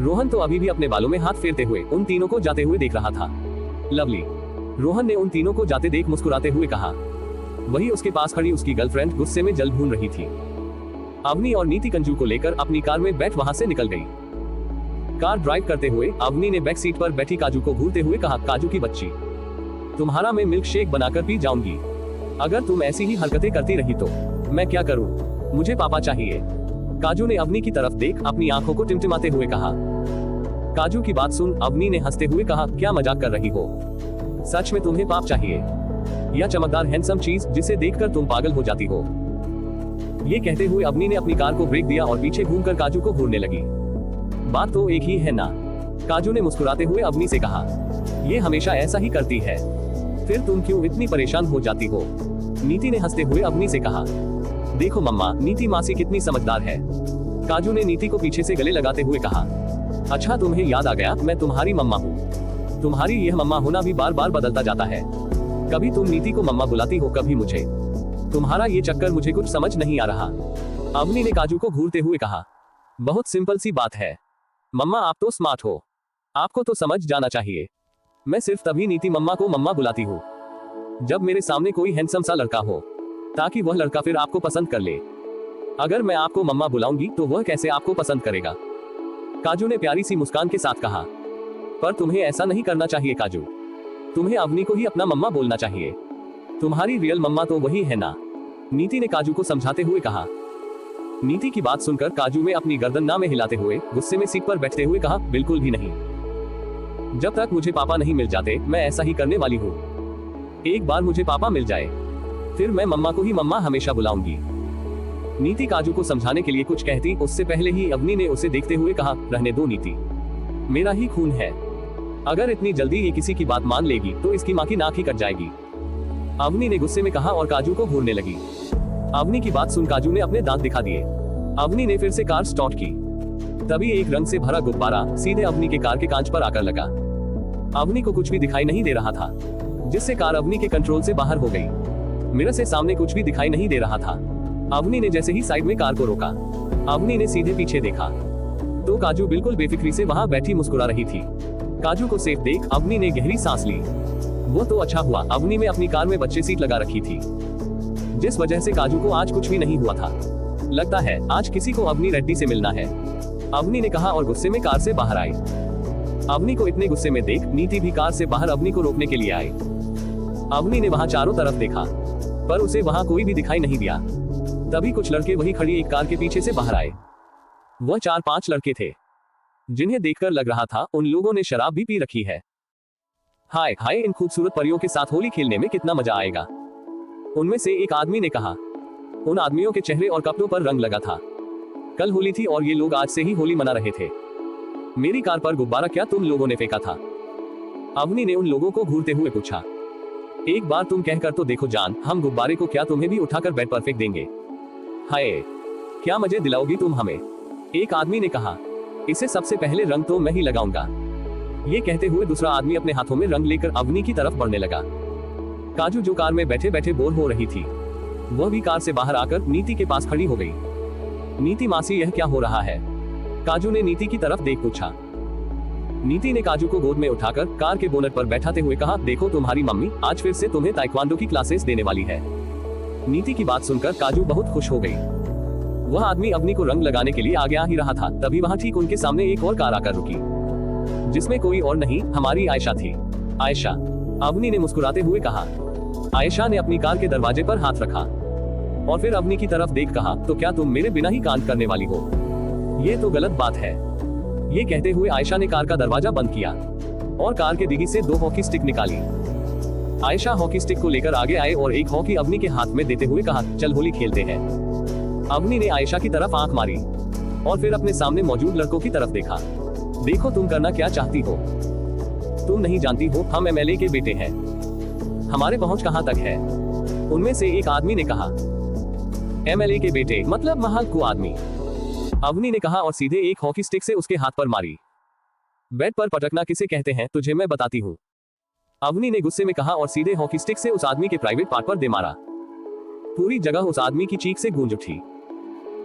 रोहन तो अभी भी अपने बालों में हाथ फेरते हुए उन तीनों को जाते हुए देख रहा था। लवली, रोहन ने उन तीनों को जाते देख मुस्कुराते हुए कहा। वही उसके पास खड़ी उसकी गर्लफ्रेंड गुस्से में जल भून रही थी। अवनी और नीति कंजू को लेकर अपनी कार में बैठ वहां से निकल गई। कार ड्राइव करते हुए अवनी ने बैक सीट पर बैठी काजू को घूरते हुए कहा, काजू की बच्ची, तुम्हारा मैं मिल्क शेक बनाकर पी जाऊंगी। अगर तुम ऐसी ही हरकतें करती रही तो मैं क्या करूं? मुझे पापा चाहिए। काजू ने अवनी की तरफ देख अपनी आंखों को टिमटिमाते हुए कहा। काजू की बात सुन अवनी ने हंसते हुए कहा, क्या मजाक कर रही हो? सच में तुम्हें पाप चाहिए या चमकदार हैंडसम चीज जिसे देखकर तुम पागल हो जाती हो? ये कहते हुए अवनी ने अपनी कार को ब्रेक दिया और पीछे घूमकर काजू को घूरने लगी। बात तो एक ही है ना? काजू ने मुस्कुराते हुए अवनी से कहा। ये हमेशा ऐसा ही करती है, फिर तुम क्यों इतनी परेशान हो जाती हो? नीति ने हंसते हुए अवनी से कहा। देखो मम्मा, नीति मासी कितनी समझदार है। काजू ने नीति को पीछे से गले लगाते हुए कहा। अच्छा तुम्हें याद आ गया, मैं तुम्हारी मम्मा हूँ। तुम्हारी यह मम्मा होना भी बार बार बदलता जाता है। कभी तुम नीति को मम्मा बुलाती हो, कभी मुझे। तुम्हारा ये चक्कर मुझे कुछ समझ नहीं आ रहा। अवनी ने काजू को घूरते हुए कहा। बहुत सिंपल सी बात है मम्मा, आप तो स्मार्ट हो, आपको तो समझ जाना चाहिए। मैं सिर्फ तभी नीति मम्मा को मम्मा बुलाती हूँ जब मेरे सामने कोई हैंडसम सा लड़का हो, ताकि वह लड़का फिर आपको पसंद कर ले। अगर मैं आपको मम्मा बुलाऊंगी तो वह कैसे आपको पसंद करेगा? काजू ने प्यारी सी मुस्कान के साथ कहा। पर तुम्हें ऐसा नहीं करना चाहिए काजू, तुम्हें अवनी को ही अपना मम्मा बोलना चाहिए। तुम्हारी रियल मम्मा तो वही है ना? नीति ने काजू को समझाते हुए कहा। नीति की बात सुनकर काजू में अपनी गर्दन ना में हिलाते हुए गुस्से में सीट पर बैठते हुए कहा, बिल्कुल भी नहीं। जब तक मुझे पापा नहीं मिल जाते मैं ऐसा ही करने वाली हूँ। एक बार मुझे पापा मिल जाए फिर मैं मम्मा को ही मम्मा हमेशा बुलाऊंगी। नीति काजू को समझाने के लिए कुछ कहती उससे पहले ही अवनी ने उसे देखते हुए कहा, रहने दो नीति, मेरा ही खून है। अगर इतनी जल्दी ये किसी की बात मान लेगी तो इसकी माँ की नाक ही कट जाएगी। अवनी ने गुस्से में कहा और काजू को घूरने लगी। अवनी की बात सुन काजू ने अपने दांत दिखा दिए। अवनी ने फिर से कार स्टार्ट की। तभी एक रंग से भरा गुब्बारा सीधे अवनी के कार के कांच पर आकर लगा। अवनी को कुछ भी दिखाई नहीं दे रहा था, जिससे कार अवनी के कंट्रोल से बाहर हो गई। मिरर से सामने कुछ भी दिखाई नहीं दे रहा था। अवनी ने जैसे ही साइड में कार को रोका, अवनी ने सीधे पीछे देखा तो काजू बिल्कुल बेफिक्री से वहां बैठी मुस्कुरा रही थी। काजू को सेफ देख अवनी ने गहरी सांस ली। वो तो अच्छा हुआ अवनी में अपनी कार में बच्चे सीट लगा रखी थी, जिस वजह से काजू को आज कुछ भी नहीं हुआ था। लगता है आज किसी को अवनी रेड्डी से मिलना है, अवनी ने कहा और गुस्से में कार से बाहर आई। अवनी को इतने गुस्से में देख नीति भी कार से बाहर अवनी को रोकने के लिए आई। अवनी ने वहां चारों तरफ देखा पर उसे वहां कोई भी दिखाई नहीं दिया। तभी कुछ लड़के वही खड़ी एक कार के पीछे से बाहर आए। वह 4-5 लड़के थे जिन्हें देखकर लग रहा था उन लोगों ने शराब भी पी रखी है। हाय हाय, इन खूबसूरत परियों के साथ होली खेलने में कितना मजा आएगा, उनमें से एक आदमी ने कहा। उन आदमियों के चेहरे और कपड़ों पर रंग लगा था। कल होली थी और ये लोग आज से ही होली मना रहे थे। मेरी कार पर गुब्बारा क्या तुम लोगों ने फेंका था? अवनी ने उन लोगों को घूरते हुए पूछा। एक बार तुम कहकर तो देखो जान, हम गुब्बारे को क्या तुम्हें भी उठाकर बेड पर फेंक देंगे। हाय, क्या मजे दिलाओगी तुम हमें, एक आदमी ने कहा। इसे सबसे पहले रंग तो मैं ही लगाऊंगा। ये कहते हुए दूसरा आदमी अपने हाथों में रंग लेकर अवनी की तरफ बढ़ने लगा। काजू जो कार में बैठे बैठे बोर हो रही थी, वह भी कार से बाहर आकर नीति के पास खड़ी हो गई। नीति मासी, यह क्या हो रहा है? काजू ने नीति की तरफ देख पूछा। नीति ने काजू को गोद में उठाकर कार के बोनट पर बैठाते हुए कहा, देखो तुम्हारी मम्मी आज फिर से तुम्हें ताइक्वांडो की क्लासेस देने वाली है। नीति की बात सुनकर काजू बहुत खुश हो गई। वह आदमी अवनी को रंग लगाने के लिए आगे आ ही रहा था, तभी वहां ठीक उनके सामने एक और कार आकर रुकी, जिसमें कोई और नहीं हमारी आयशा थी। आयशा, अवनी ने मुस्कुराते हुए कहा। आयशा ने अपनी कार के दरवाजे पर हाथ रखा और फिर अवनी की तरफ देख कहा, तो क्या तुम मेरे बिना ही कांड करने वाली हो? ये तो गलत बात है। ये कहते हुए आयशा ने कार का दरवाजा बंद किया और कार के डिग्गी से 2 हॉकी स्टिक निकाली। आयशा हॉकी स्टिक को लेकर आगे आए और एक हॉकी अवनी के हाथ में देते हुए कहा, चल होली खेलते हैं। अवनी ने आयशा की तरफ आंख मारी और फिर अपने सामने मौजूद लड़कों की तरफ देखा। देखो तुम करना क्या चाहती हो? तुम नहीं जानती हो हम एमएलए के बेटे हैं, हमारे पहुंच कहां तक है? उनमें से एक आदमी ने कहा। एमएलए के बेटे मतलब महालकू आदमी, अवनी ने कहा और सीधे एक हॉकी स्टिक से उसके हाथ पर मारी। बेड पर पटकना किसे कहते हैं तुझे मैं बताती हूँ, अवनी ने गुस्से में कहा और सीधे हॉकी स्टिक से उस आदमी के प्राइवेट पार्ट पर दे मारा। पूरी जगह उस आदमी की चीख से गूंज उठी।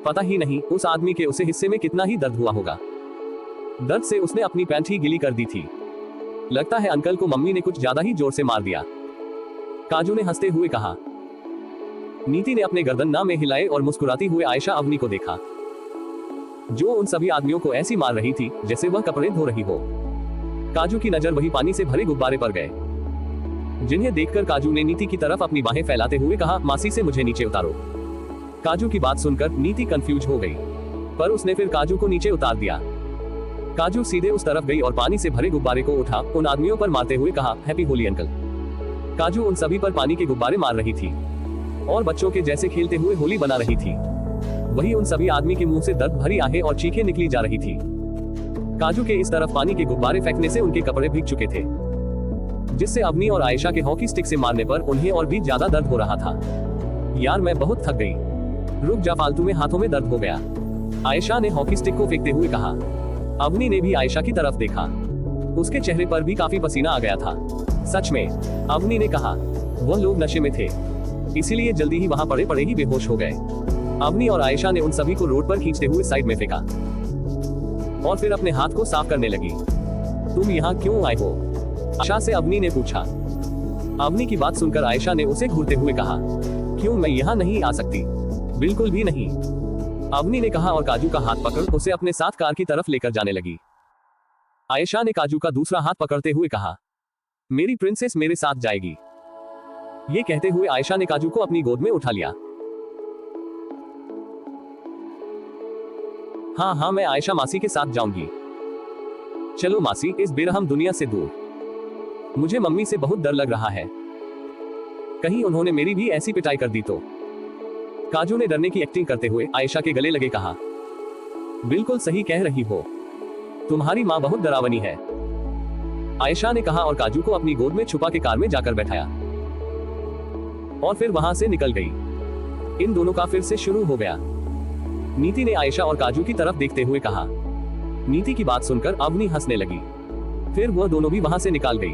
पता ही नहीं उस आदमी के उसे हिस्से में कितना ही दर्द हुआ होगा। दर्द से उसने अपनी पैंट ही गीली कर दी थी। लगता है अंकल को मम्मी ने कुछ ज्यादा ही जोर से मार दिया, काजू ने हंसते हुए कहा। नीति ने अपने गर्दन ना में हिलाए और मुस्कुराती हुए आयशा अवनी को देखा, जो उन सभी आदमियों को ऐसी मार रही थी जैसे वह कपड़े धो रही हो। काजू की नजर वही पानी से भरे गुब्बारे पर गए, जिन्हें देखकर काजू ने नीति की तरफ अपनी बाहें फैलाते हुए कहा, मासी से मुझे नीचे उतारो। काजू की बात सुनकर नीति कंफ्यूज हो गई, पर उसने फिर काजू को नीचे उतार दिया। काजू सीधे उस तरफ गई और पानी से भरे गुब्बारे को उठा उन आदमियों पर मारते हुए कहा, हैप्पी होली अंकल। काजू उन सभी पर पानी के गुब्बारे मार रही थी और बच्चों के जैसे खेलते हुए होली बना रही थी। वही उन सभी आदमी के मुंह से दर्द भरी आहें और चीखें निकली जा रही थी। काजू के इस तरफ पानी के गुब्बारे फेंकने से उनके कपड़े भीग चुके थे, जिससे अवनी और आयशा के हॉकी स्टिक से मारने पर उन्हें और भी ज्यादा दर्द हो रहा था। यार मैं बहुत थक गई, रुक जा, फालतू में हाथों में दर्द हो गया, आयशा ने हॉकी स्टिक को फेंकते हुए कहा। अवनी ने भी आयशा की तरफ देखा, उसके चेहरे पर भी काफी पसीना आ गया था। सच में, अवनी ने कहा, वो लोग नशे में थे, इसीलिए जल्दी ही वहां पड़े पड़े ही बेहोश हो गए। अवनी और आयशा ने उन सभी को रोड पर खींचते हुए साइड में फेंका और फिर अपने हाथ को साफ करने लगी। तुम यहाँ क्यों आए हो? आयशा से अवनी ने पूछा। अवनी की बात सुनकर आयशा ने उसे घूरते हुए कहा, क्यों, मैं यहाँ नहीं आ सकती, बिल्कुल भी नहीं, अवनी ने कहा और काजू का हाथ पकड़ उसे अपने साथ कार की तरफ लेकर जाने लगी। आयशा ने काजू का दूसरा हाथ पकड़ते हुए कहा, मेरी प्रिंसेस मेरे साथ जाएगी। ये कहते हुए आयशा ने काजू को अपनी गोद में उठा लिया। हाँ हाँ, मैं आयशा मासी के साथ जाऊंगी। चलो मासी, इस बेरहम दुनिया से दूर, मुझे मम्मी से बहुत डर लग रहा है, कहीं उन्होंने मेरी भी ऐसी पिटाई कर दी तो। काजू ने डरने की एक्टिंग करते हुए आयशा के गले लगे कहा, बिल्कुल सही कह रही हो, तुम्हारी माँ बहुत डरावनी है, आयशा ने कहा और काजू को अपनी गोद में छुपा के कार में जाकर बैठाया और फिर वहां से निकल गई। इन दोनों का फिर से शुरू हो गया। नीति ने आयशा और काजू की तरफ देखते हुए कहा। नीति की बात सुनकर अवनी हंसने लगी, फिर वह दोनों भी वहां से निकाल गई।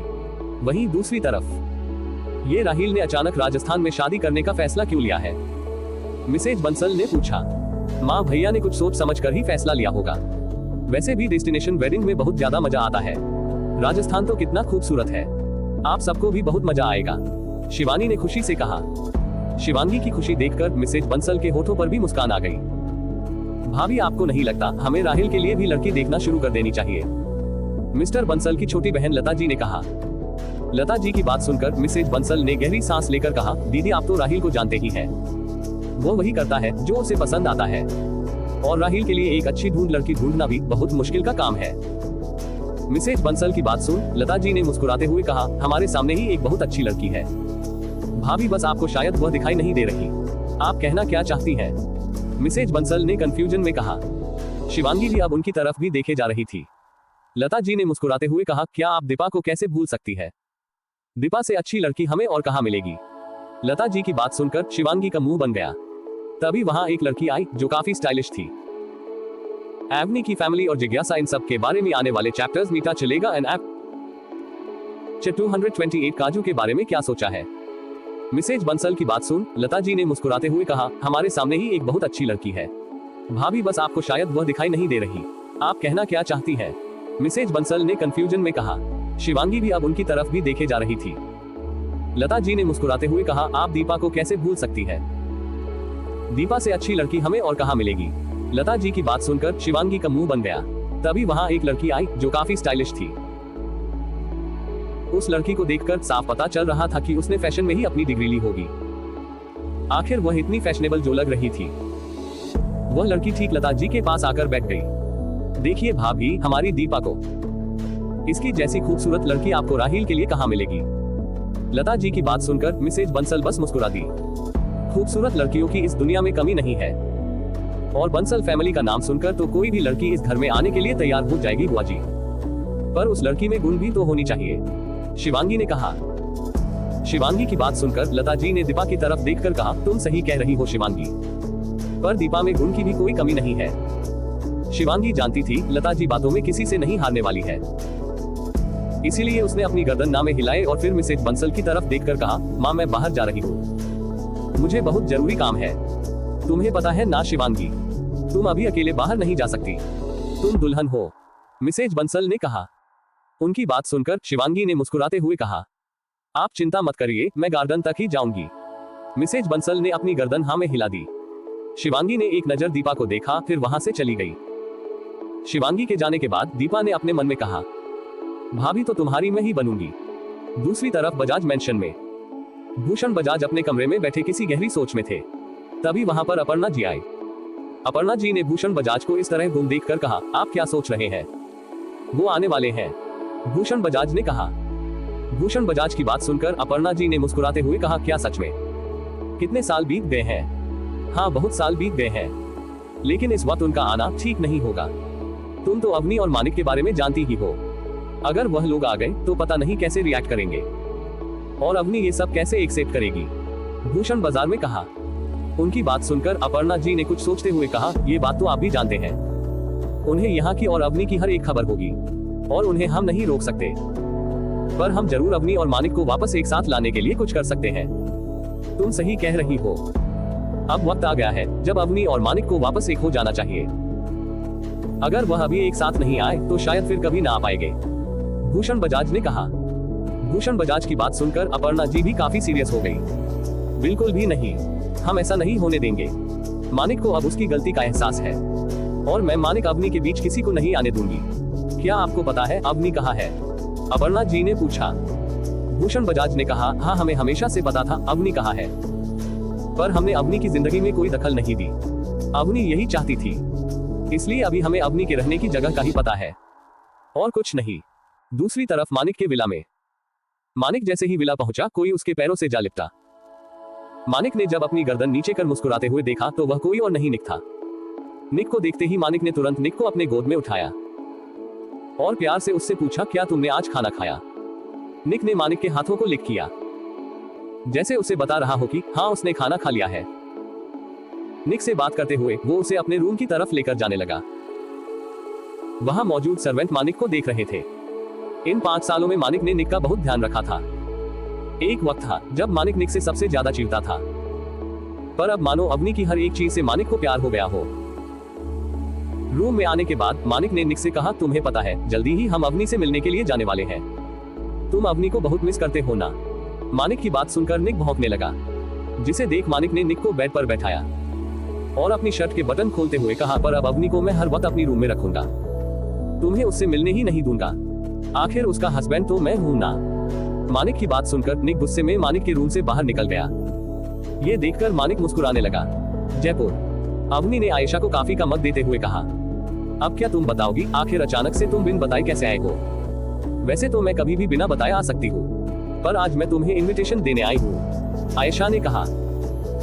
वहीं दूसरी तरफ ये राहिल ने अचानक राजस्थान में शादी करने का फैसला क्यों लिया है? मिसेज बंसल ने पूछा। माँ, भैया ने कुछ सोच समझ कर ही फैसला लिया होगा, वैसे भी डेस्टिनेशन वेडिंग में बहुत ज्यादा मजा आता है, राजस्थान तो कितना खूबसूरत है, आप सबको भी बहुत मजा आएगा, शिवानी ने खुशी से कहा। शिवांगी की खुशी देखकर मिसेज बंसल के होठों पर भी मुस्कान आ गई। भाभी, आपको नहीं लगता हमें राहिल के लिए भी लड़की देखना शुरू कर देनी चाहिए? मिस्टर बंसल की छोटी बहन लता जी ने कहा। लता जी की बात सुनकर मिसेज बंसल ने गहरी सांस लेकर कहा, दीदी आप तो राहिल को जानते ही हैं, वो वही करता है जो उसे पसंद आता है, और राहिल के लिए एक अच्छी लड़की ढूंढना भी बहुत मुश्किल का काम है। मिसेज बंसल की बात सुन लता जी ने मुस्कुराते हुए कहा, हमारे सामने ही एक बहुत अच्छी लड़की है भाभी, बस आपको शायद वह दिखाई नहीं दे रही, आप कहना क्या चाहती हैं? मिसेज बंसल ने कंफ्यूजन में कहा। शिवांगी भी अब उनकी तरफ भी देखे जा रही थी। लता जी ने मुस्कुराते हुए कहा, क्या आप दीपा को कैसे भूल सकती है? दीपा से अच्छी लड़की हमें और कहां मिलेगी? लता जी की बात सुनकर शिवांगी का मुंह बन गया। तभी वहां एक लड़की आई जो काफी स्टाइलिश थी। एवनी की फैमिली और जिज्ञासा, इन सब के बारे में आने वाले चैप्टर्स मीटा चलेगा एंड ऐप 228 काजू के बारे में क्या सोचा है? मिसेज बंसल की बात सुन लता जी ने मुस्कुराते हुए कहा, हमारे सामने ही एक बहुत अच्छी लड़की है भाभी, बस आपको शायद वह दिखाई नहीं दे रही, आप कहना क्या चाहती हैं? मिसेज बंसल ने कंफ्यूजन में कहा। शिवांगी भी अब उनकी तरफ भी देखे जा रही थी। लता जी ने मुस्कुराते हुए कहा, आप दीपा को कैसे भूल सकती है? दीपा से अच्छी लड़की हमें और कहां मिलेगी? लता जी की बात सुनकर शिवांगी का मुंह बन गया। तभी वहां एक लड़की आई जो काफी स्टाइलिश थी। उस लड़की को देखकर साफ पता चल रहा था कि उसने फैशन में ही अपनी डिग्री ली होगी, आखिर वह इतनी फैशनेबल जो लग रही थी। वह लड़की ठीक लता जी के पास आकर बैठ गई। देखिए भाभी, हमारी दीपा को, इसकी जैसी खूबसूरत लड़की आपको राहिल के लिए कहां मिलेगी? लता जी की बात सुनकर मिसेज बंसल बस मुस्कुरा दी। खूबसूरत लड़कियों की इस दुनिया में कमी नहीं है, और बंसल फैमिली का नाम सुनकर तो कोई भी लड़की इस घर में आने के लिए तैयार हो जाएगी बुआ जी, पर उस लड़की में गुण भी तो होनी चाहिए, शिवांगी ने कहा। शिवांगी की बात सुनकर लता जी ने दीपा की तरफ देखकर कहा, तुम सही कह रही हो शिवांगी, पर दीपा में गुण की भी कोई कमी नहीं है। शिवांगी जानती थी लता जी बातों में किसी से नहीं हारने वाली है, इसीलिए उसने अपनी गर्दन ना में हिलाए और फिर मिसेज बंसल की तरफ देखकर कहा, माँ मैं बाहर जा रही हूँ, मुझे बहुत जरूरी काम है, तुम्हें पता है ना शिवांगी, तुम अभी अकेले बाहर नहीं जा सकती, तुम दुल्हन हो, मिसेज बंसल ने कहा। उनकी बात सुनकर शिवांगी ने मुस्कुराते हुए कहा, आप चिंता मत करिए, मैं गार्डन तक ही जाऊंगी। मिसेज बंसल ने अपनी गर्दन हाँ में हिला दी। शिवांगी ने एक नजर दीपा को देखा, फिर वहां से चली गई। शिवांगी के जाने के बाद दीपा ने अपने मन में कहा, भाभी तो तुम्हारी मैं ही बनूंगी। दूसरी तरफ बजाज मैंशन में भूषण बजाज अपने कमरे में बैठे किसी गहरी सोच में थे। तभी वहां पर अपर्णा जी आए। अपर्णा जी ने भूषण बजाज को इस तरह गुम देखकर कहा, आप क्या सोच रहे हैं? वो आने वाले हैं, भूषण बजाज ने कहा। भूषण बजाज की बात सुनकर अपर्णा जी ने मुस्कुराते हुए कहा, क्या सच में? कितने साल बीत गए हैं? हाँ बहुत साल बीत गए हैं। लेकिन इस वक्त उनका आना ठीक नहीं होगा। तुम तो अवनी और मानिक के बारे में जानती ही हो। अगर वह लोग आ गए तो पता नहीं कैसे रिएक्ट करेंगे और अवनी ये सब कैसे एक्सेप्ट करेगी, भूषण बाजार में कहा। उनकी बात सुनकर अपर्णा जी ने कुछ सोचते हुए कहा, ये बात तो आप भी जानते हैं। उन्हें यहाँ की और अवनी की हर एक खबर होगी और उन्हें हम नहीं रोक सकते, पर हम जरूर अवनी और मानिक को वापस एक साथ लाने के लिए कुछ कर सकते हैं। तुम सही कह रही हो। अब वक्त आ गया है जब अवनी और मानिक को वापस एक हो जाना चाहिए। अगर वह अभी एक साथ नहीं आए तो शायद फिर कभी ना आ पाएंगे, भूषण बजाज ने कहा। भूषण बजाज की बात सुनकर अपर्णा जी भी काफी सीरियस हो गई। बिल्कुल भी नहीं, हम ऐसा नहीं होने देंगे। मानिक को अब उसकी गलती का एहसास है और मैं मानिक अवनी के बीच किसी को नहीं आने दूंगी। क्या आपको पता है अवनी कहाँ है, अपर्णा जी ने पूछा। भूषण बजाज ने कहा, हाँ हमें हमेशा से पता था अवनी कहाँ है, पर हमने अवनी की जिंदगी में कोई दखल नहीं दी। अवनी यही चाहती थी, इसलिए अभी हमें अवनी के रहने की जगह का ही पता है और कुछ नहीं। दूसरी तरफ मानिक के विला में, मानिक जैसे ही विला पहुंचा कोई उसके पैरों से जा लिपटा। मानिक ने जब अपनी गर्दन नीचे कर मुस्कुराते हुए देखा तो वह कोई और नहीं निक था। निक को देखते ही मानिक ने तुरंत निक को अपने गोद में उठाया और प्यार से उससे पूछा, क्या तुमने आज खाना खाया। निक ने मानिक के हाथों को लिक किया, जैसे उसे बता रहा हो कि हाँ उसने खाना खा लिया है। निक से बात करते हुए वो उसे अपने रूम की तरफ लेकर जाने लगा। वहां मौजूद सर्वेंट मानिक को देख रहे थे। इन 5 सालों में मानिक ने निक का बहुत ध्यान रखा था। एक वक्त था जब मानिक निक से सबसे ज्यादा चिढ़ता था, पर अब मानो अवनी की हर एक चीज से मानिक को प्यार हो गया हो। रूम में आने के बाद मानिक ने निक से कहा, तुम्हें पता है जल्दी ही हम अवनी से मिलने के लिए जाने वाले हैं। तुम अवनी को बहुत मिस करते हो ना। मानिक की बात सुनकर निक भौंकने लगा, जिसे देख मानिक ने निक को बेड पर बैठाया और अपनी शर्ट के बटन खोलते हुए कहा, पर अब अवनी को मैं हर वक्त अपनी रूम में रखूंगा, तुम्हें उससे मिलने ही नहीं दूंगा। आखिर उसका हस्बैंड तो मैं हूं ना। मानिक की बात सुनकर निक गुस्से में मानिक के रूम से बाहर निकल गया। ये देखकर मानिक मुस्कुराने लगा। जयपुर, अवनी ने आयशा को काफी का मत देते हुए कहा, अब क्या तुम बताओगी, आखिर अचानक से तुम बिन बताए कैसे आए हो। वैसे तो मैं कभी भी बिना बताए आ सकती हूँ, पर आज मैं तुम्हें इनविटेशन देने आई हूँ, आयशा ने कहा।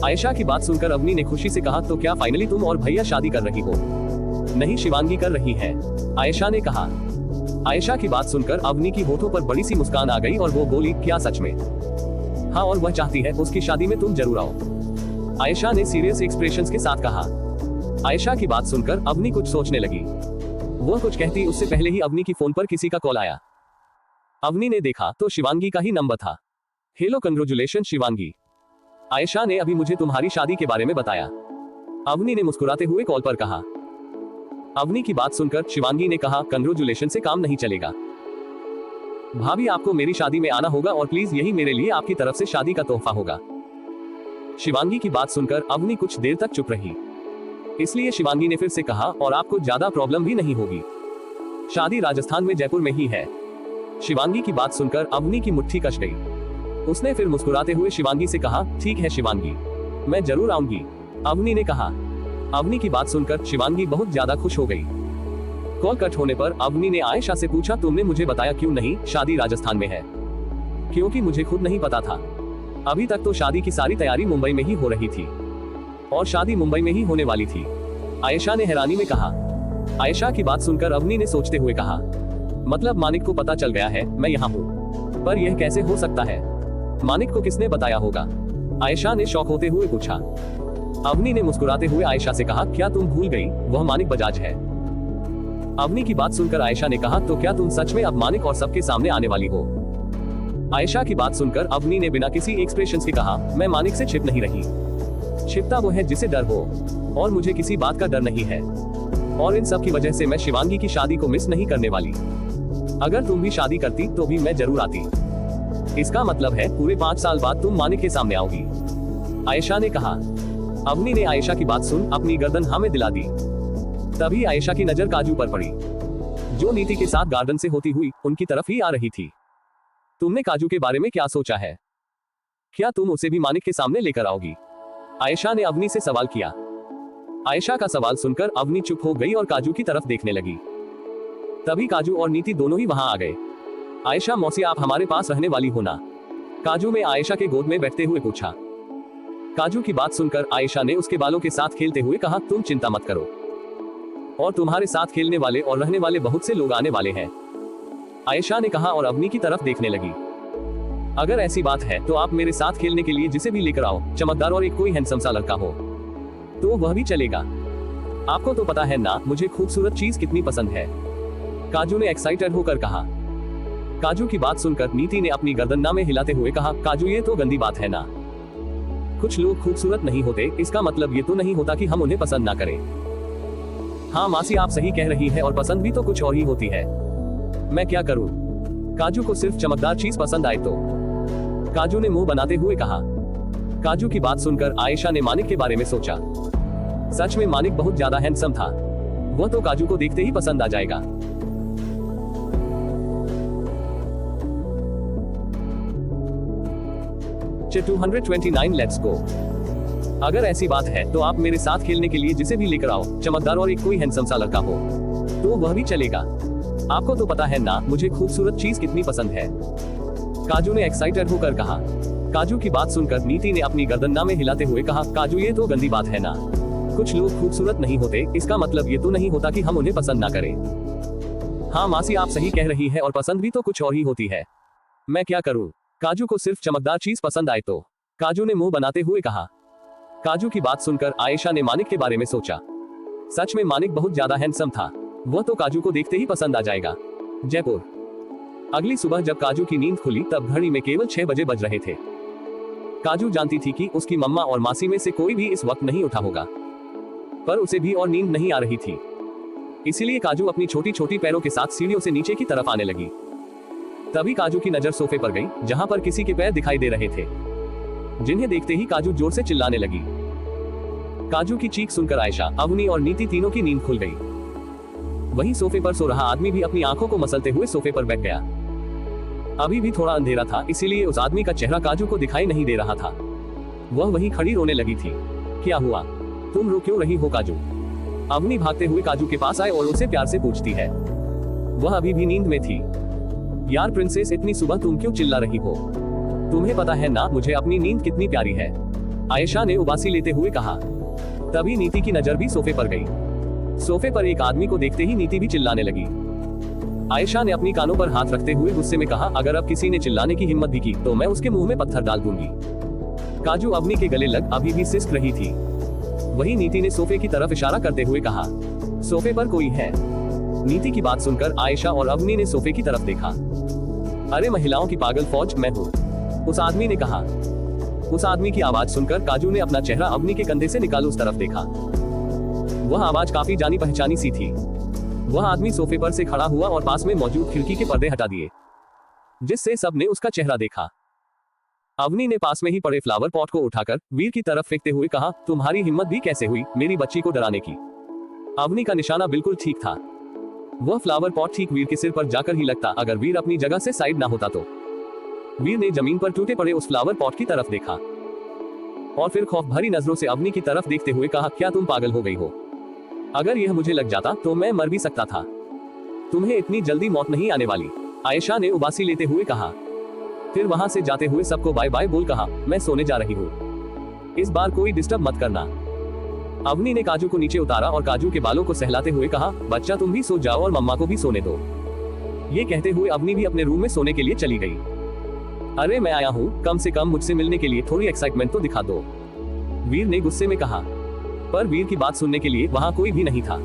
आयशा की बात सुनकर अवनी ने खुशी से कहा, तो क्या फाइनली तुम और भैया शादी कर रही हो। नहीं, शिवांगी कर रही है, आयशा ने कहा। आयशा की बात सुनकर अवनी की होठों पर बड़ी सी मुस्कान आ गई और वो बोली, क्या सच में। हाँ, और वह चाहती है उसकी शादी में तुम जरूर आओ, आयशा ने सीरियस एक्सप्रेशंस के साथ कहा। आयशा की बात सुनकर अवनी कुछ सोचने लगी। वह कुछ कहती उससे पहले ही अवनी की फोन पर किसी का कॉल आया। अवनी ने देखा तो शिवांगी का ही नंबर था। हेलो, कंग्रेचुलेशन शिवांगी, आयशा ने अभी मुझे तुम्हारी शादी के बारे में बताया, अवनी ने मुस्कुराते हुए कॉल पर कहा। अवनी की बात सुनकर शिवांगी ने कहा, कंग्रेचुलेशन से काम नहीं चलेगा भाभी, आपको मेरी शादी में आना होगा और प्लीज यही मेरे लिए आपकी तरफ से शादी का तोहफा होगा। शिवांगी की बात सुनकर अवनी कुछ देर तक चुप रही, इसलिए शिवांगी ने फिर से कहा, और आपको ज्यादा प्रॉब्लम भी नहीं होगी, शादी राजस्थान में जयपुर में ही है। शिवांगी की बात सुनकर अवनी की मुट्ठी कस गई। उसने फिर मुस्कुराते हुए शिवांगी से कहा, ठीक है शिवांगी, मैं जरूर आऊंगी, अवनी ने कहा। अवनी की बात सुनकर शिवांगी बहुत ज्यादा खुश हो गई। कॉल कट होने पर अवनी ने आयशा से पूछा, तुमने मुझे बताया क्यों नहीं शादी राजस्थान में है। क्योंकि मुझे खुद नहीं पता था, अभी तक तो शादी की सारी तैयारी मुंबई में ही हो रही थी और शादी मुंबई में ही होने वाली थी, आयशा ने हैरानी में कहा। आयशा की बात सुनकर अवनी ने सोचते हुए कहा, मतलब मानिक को पता चल गया है मैं यहाँ हूँ, पर यह कैसे हो सकता है, मानिक को किसने बताया होगा, आयशा ने शौक होते हुए पूछा। अवनी ने मुस्कुराते हुए आयशा से कहा, क्या तुम भूल गई, वह मानिक बजाज है। अवनी की बात सुनकर आयशा ने कहा, तो क्या तुम सच में अब मानिक और सबके सामने आने वाली हो। आयशा की बात सुनकर अवनी ने बिना किसी एक्सप्रेशन के कहा, मैं मानिक से छिप नहीं रही, छिपता वो है जिसे डर हो, और मुझे किसी बात का डर नहीं है, और इन सब की वजह से मैं शिवांगी की शादी को मिस नहीं करने वाली। अगर तुम भी शादी करती तो भी मैं जरूर आती, इसका मतलब है पूरे 5 साल बाद तुम मानिक के सामने आओगी, आयशा ने कहा। अवनी ने आयशा की बात सुन अपनी गर्दन हाँ में दिला दी। तभी आयशा की नजर काजू पर पड़ी, जो नीति के साथ गार्डन से होती हुई उनकी तरफ ही आ रही थी। तुमने काजू के बारे में क्या सोचा है, क्या तुम उसे भी मानिक के सामने लेकर आओगी, आयशा ने अवनी से सवाल किया। आयशा का सवाल सुनकर अवनी चुप हो गई और काजू की तरफ देखने लगी। तभी काजू और नीति दोनों ही वहां आ गए। आयशा मौसी, आप हमारे पास रहने वाली हो ना, काजू ने आयशा के गोद में बैठते हुए पूछा। काजू की बात सुनकर आयशा ने उसके बालों के साथ खेलते हुए कहा, तुम चिंता मत करो, और तुम्हारे साथ खेलने वाले और रहने वाले बहुत से लोग आने वाले हैं। आयशा ने कहा और अवनी की तरफ देखने लगी। अगर ऐसी बात है तो आप मेरे साथ खेलने के लिए जिसे भी लेकर आओ, चमकदार और एक कोई हैंडसम सा लड़का हो तो वह भी चलेगा। आपको तो पता है ना मुझे खूबसूरत चीज कितनी पसंद है, काजू ने एक्साइटेड होकर कहा। काजू की बात सुनकर नीति ने अपनी गर्दन ना में हिलाते हुए कहा, काजू ये तो गंदी बात है ना, कुछ लोग खूबसूरत नहीं होते इसका मतलब ये तो नहीं होता कि हम उन्हें पसंद ना करें। हाँ मासी आप सही कह रही है, और पसंद भी तो कुछ और ही होती है। मैं क्या करूं? काजू को सिर्फ चमकदार चीज पसंद आए तो? काजू ने मुंह बनाते हुए कहा। काजू की बात सुनकर आयशा ने मानिक के बारे में सोचा। सच में मानिक बहुत ज्यादा हैंडसम था, वह तो काजू को देखते ही पसंद आ जाएगा। Chapter 229 let's go. अगर ऐसी बात है तो आप मेरे साथ खेलने के लिए जिसे भी लेकर आओ, चमकदार और एक कोई हैंडसम सा लड़का हो तो वह भी चलेगा। आपको तो पता है ना मुझे खूबसूरत चीज कितनी पसंद है, काजू ने एक्साइटेड होकर कहा। काजू की बात सुनकर नीति ने अपनी गर्दन ना में हिलाते हुए कहा, काजू ये तो गंदी बात है ना, कुछ लोग खूबसूरत नहीं होते इसका मतलब ये तो नहीं होता कि हम उन्हें पसंद ना करें। हाँ मासी आप सही कह रही है, और पसंद भी तो कुछ और ही होती है। मैं क्या करूं? काजू को सिर्फ चमकदार चीज पसंद आए तो? काजू ने मुंह बनाते हुए कहा। काजू की बात सुनकर आयशा ने मानिक के बारे में सोचा। सच में मानिक बहुत ज्यादा हैंडसम था, वह तो काजू को देखते ही पसंद आ जाएगा। जयपुर। अगली सुबह जब काजू की नींद खुली तब घड़ी में केवल 6 बजे बज रहे थे। काजू जानती थी कि उसकी मम्मा और मासी में से कोई भी इस वक्त नहीं उठा होगा, पर उसे भी और नींद नहीं आ रही थी। इसीलिए काजू अपनी छोटी छोटी पैरों के साथ सीढ़ियों से नीचे की तरफ आने लगी। तभी काजू की नजर सोफे पर गई, जहां पर किसी के पैर दिखाई दे रहे थे, जिन्हें देखते ही काजू जोर से चिल्लाने लगी। काजू की चीख सुनकर आयशा, अवनी और नीति तीनों की नींद खुल गई। वहीं सोफे पर सो रहा आदमी भी अपनी आंखों को मसलते हुए सोफे पर बैठ गया। अभी भी थोड़ा अंधेरा था, इसीलिए उस आदमी का चेहरा काजू को दिखाई नहीं दे रहा था। वह वहीं खड़ी रोने लगी थी। क्या हुआ? तुम रो क्यों रही हो काजू? अवनी भागते हुए काजू के पास आए और उसे प्यार से पूछती है। वह अभी भी नींद में थी। यार प्रिंसेस, इतनी सुबह तुम क्यों चिल्ला रही हो? तुम्हें पता है ना मुझे अपनी नींद कितनी प्यारी है, आयशा ने उबासी लेते हुए कहा। तभी नीति की नजर भी सोफे पर गई। सोफे पर एक आदमी को देखते ही नीति भी चिल्लाने लगी। आयशा ने अपनी कानों पर हाथ रखते हुए गुस्से में कहा, अगर अब किसी ने चिल्लाने की हिम्मत भी की तो मैं उसके मुंह में पत्थर डाल दूंगी। काजू अवनी के गले लग अभी भी सिसक रही थी। वही नीति ने सोफे की तरफ इशारा करते हुए कहा, सोफे पर कोई है। नीति की बात सुनकर आयशा और अवनी ने सोफे की तरफ देखा। अरे महिलाओं की पागल फौज, मैं हूँ, उस आदमी ने कहा। उस आदमी की आवाज सुनकर काजू ने अपना चेहरा अवनी के कंधे से निकाल उस तरफ देखा। वह आवाज काफी जानी पहचानी सी थी। वह आदमी सोफे पर से खड़ा हुआ और पास में मौजूद खिड़की के पर्दे हटा दिए, जिससे सबने उसका चेहरा देखा। अवनी ने पास में ही पड़े फ्लावर पॉट को उठाकर वीर की तरफ फेंकते हुए कहा, तुम्हारी हिम्मत भी कैसे हुई मेरी बच्ची को डराने की? अवनी का निशाना बिल्कुल ठीक था। वह फ्लावर पॉट ठीक वीर के सिर पर जाकर ही लगता, अगर वीर अपनी जगह से साइड ना होता तो। वीर ने जमीन पर टूटे पड़े उस फ्लावर पॉट की तरफ देखा और फिर खौफ भरी नजरों से अवनी की तरफ देखते हुए कहा, क्या तुम पागल हो गई हो? अगर यह मुझे लग जाता तो मैं मर भी सकता था। तुम्हें इतनी जल्दी मौत नहीं आने वाली, आयशा ने उबासी लेते हुए कहा। फिर वहां से जाते हुए सबको बाय बाय बोल कहा, मैं सोने जा रही हूँ, इस बार कोई डिस्टर्ब मत करना। अवनी ने काजू को नीचे उतारा और काजू के बालों को सहलाते हुए कहा, बच्चा तुम भी सो जाओ और मम्मा को भी सोने दो। ये कहते हुए अवनी भी अपने रूम में सोने के लिए चली गई। अरे मैं आया हूँ, कम से कम मुझसे मिलने के लिए थोड़ी एक्साइटमेंट तो दिखा दो, वीर ने गुस्से में कहा। पर वीर की बात सुनने के लिए वहां कोई भी नहीं था।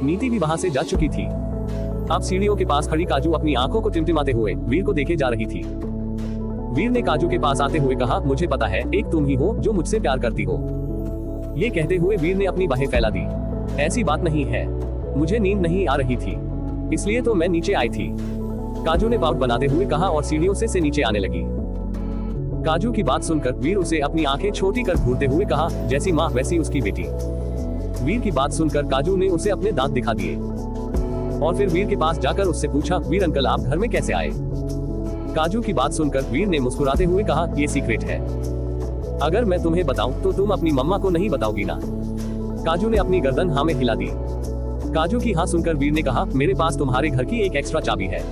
नीति भी वहां से जा चुकी थी। अब सीढ़ियों के पास खड़ी काजू अपनी आंखों को टिमटिमाते हुए वीर को देखे जा रही थी। वीर ने काजू के पास आते हुए कहा, मुझे पता है एक तुम ही हो जो मुझसे प्यार करती हो। ये कहते हुए वीर ने अपनी बाहें फैला दी। ऐसी बात नहीं है, मुझे नींद नहीं आ रही थी, इसलिए तो मैं नीचे आई थी, काजू ने पाउट बनाते हुए कहा और सीढ़ियों से नीचे आने लगी। काजू की बात सुनकर वीर उसे अपनी आंखें छोटी कर घूरते हुए कहा, जैसी माँ वैसी उसकी बेटी। वीर की बात सुनकर काजू ने उसे अपने दांत दिखा दिए और फिर वीर के पास जाकर उससे पूछा, वीर अंकल आप घर में कैसे आए? काजू की बात सुनकर वीर ने मुस्कुराते हुए कहा, ये सीक्रेट है, अगर मैं तुम्हें बताऊं तो तुम अपनी मम्मा को नहीं बताओगी ना? काजू ने अपनी गर्दन हाँ में हिला दी। काजू की हाँ सुनकर वीर ने कहा, मेरे पास तुम्हारे घर की एक एक्स्ट्रा चाबी है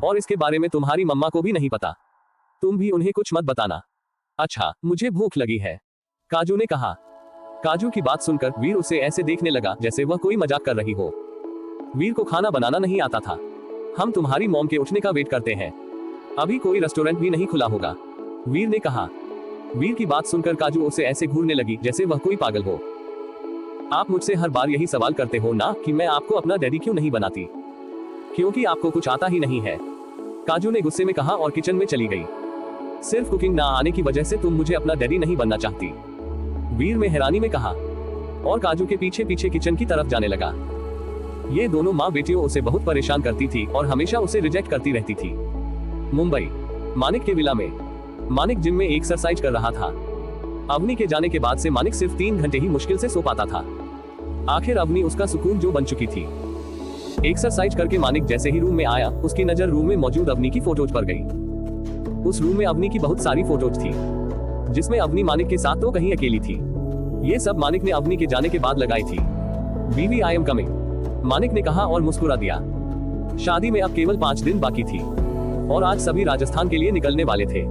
और इसके बारे में तुम्हारी मम्मा को भी नहीं पता, तुम भी उन्हें कुछ मत बताना। अच्छा, मुझे भूख लगी है। काजू ने कहा। काजू की बात सुनकर वीर उसे ऐसे देखने लगा जैसे वह कोई मजाक कर रही हो। वीर को खाना बनाना नहीं आता था। हम तुम्हारी मॉम के उठने का वेट करते हैं, अभी कोई रेस्टोरेंट भी नहीं खुला होगा, वीर ने कहा। वीर की बात सुनकर काजू उसे ऐसे घूरने लगी जैसे वह कोई पागल हो। आप मुझसे हर बार यही सवाल करते हो ना कि मैं आपको अपना डैडी क्यों नहीं बनाती, क्योंकि आपको कुछ आता ही नहीं है, काजू ने गुस्से में कहा और किचन में चली गई। सिर्फ कुकिंग ना आने की वजह से तुम मुझे अपना डैडी नहीं बनना चाहती, वीर ने हैरानी में कहा और काजू के पीछे पीछे किचन की तरफ जाने लगा। ये दोनों माँ बेटियों उसे बहुत परेशान करती थी और हमेशा उसे रिजेक्ट करती रहती थी। मुंबई, मानिक के विला में मानिक जिम में एक्सरसाइज कर रहा था। अवनी के जाने के बाद से मानिक सिर्फ 3 घंटे ही मुश्किल से सो पाता था। आखिर अवनी उसका सुकून जो बन चुकी थी। एक्सरसाइज करके मानिक जैसे ही रूम में आया, उसकी नजर रूम में मौजूद अवनी की फोटोज पर गई। उस रूम में अवनी की बहुत सारी फोटोज थी, जिसमें अवनी मानिक के साथ तो कहीं अकेली थी। ये सब मानिक ने अवनी के जाने के बाद लगाई थी। बीवी आई एम कमिंग, मानिक ने कहा और मुस्कुरा दिया। शादी में अब केवल 5 दिन बाकी थी और आज सभी राजस्थान के लिए निकलने वाले थे।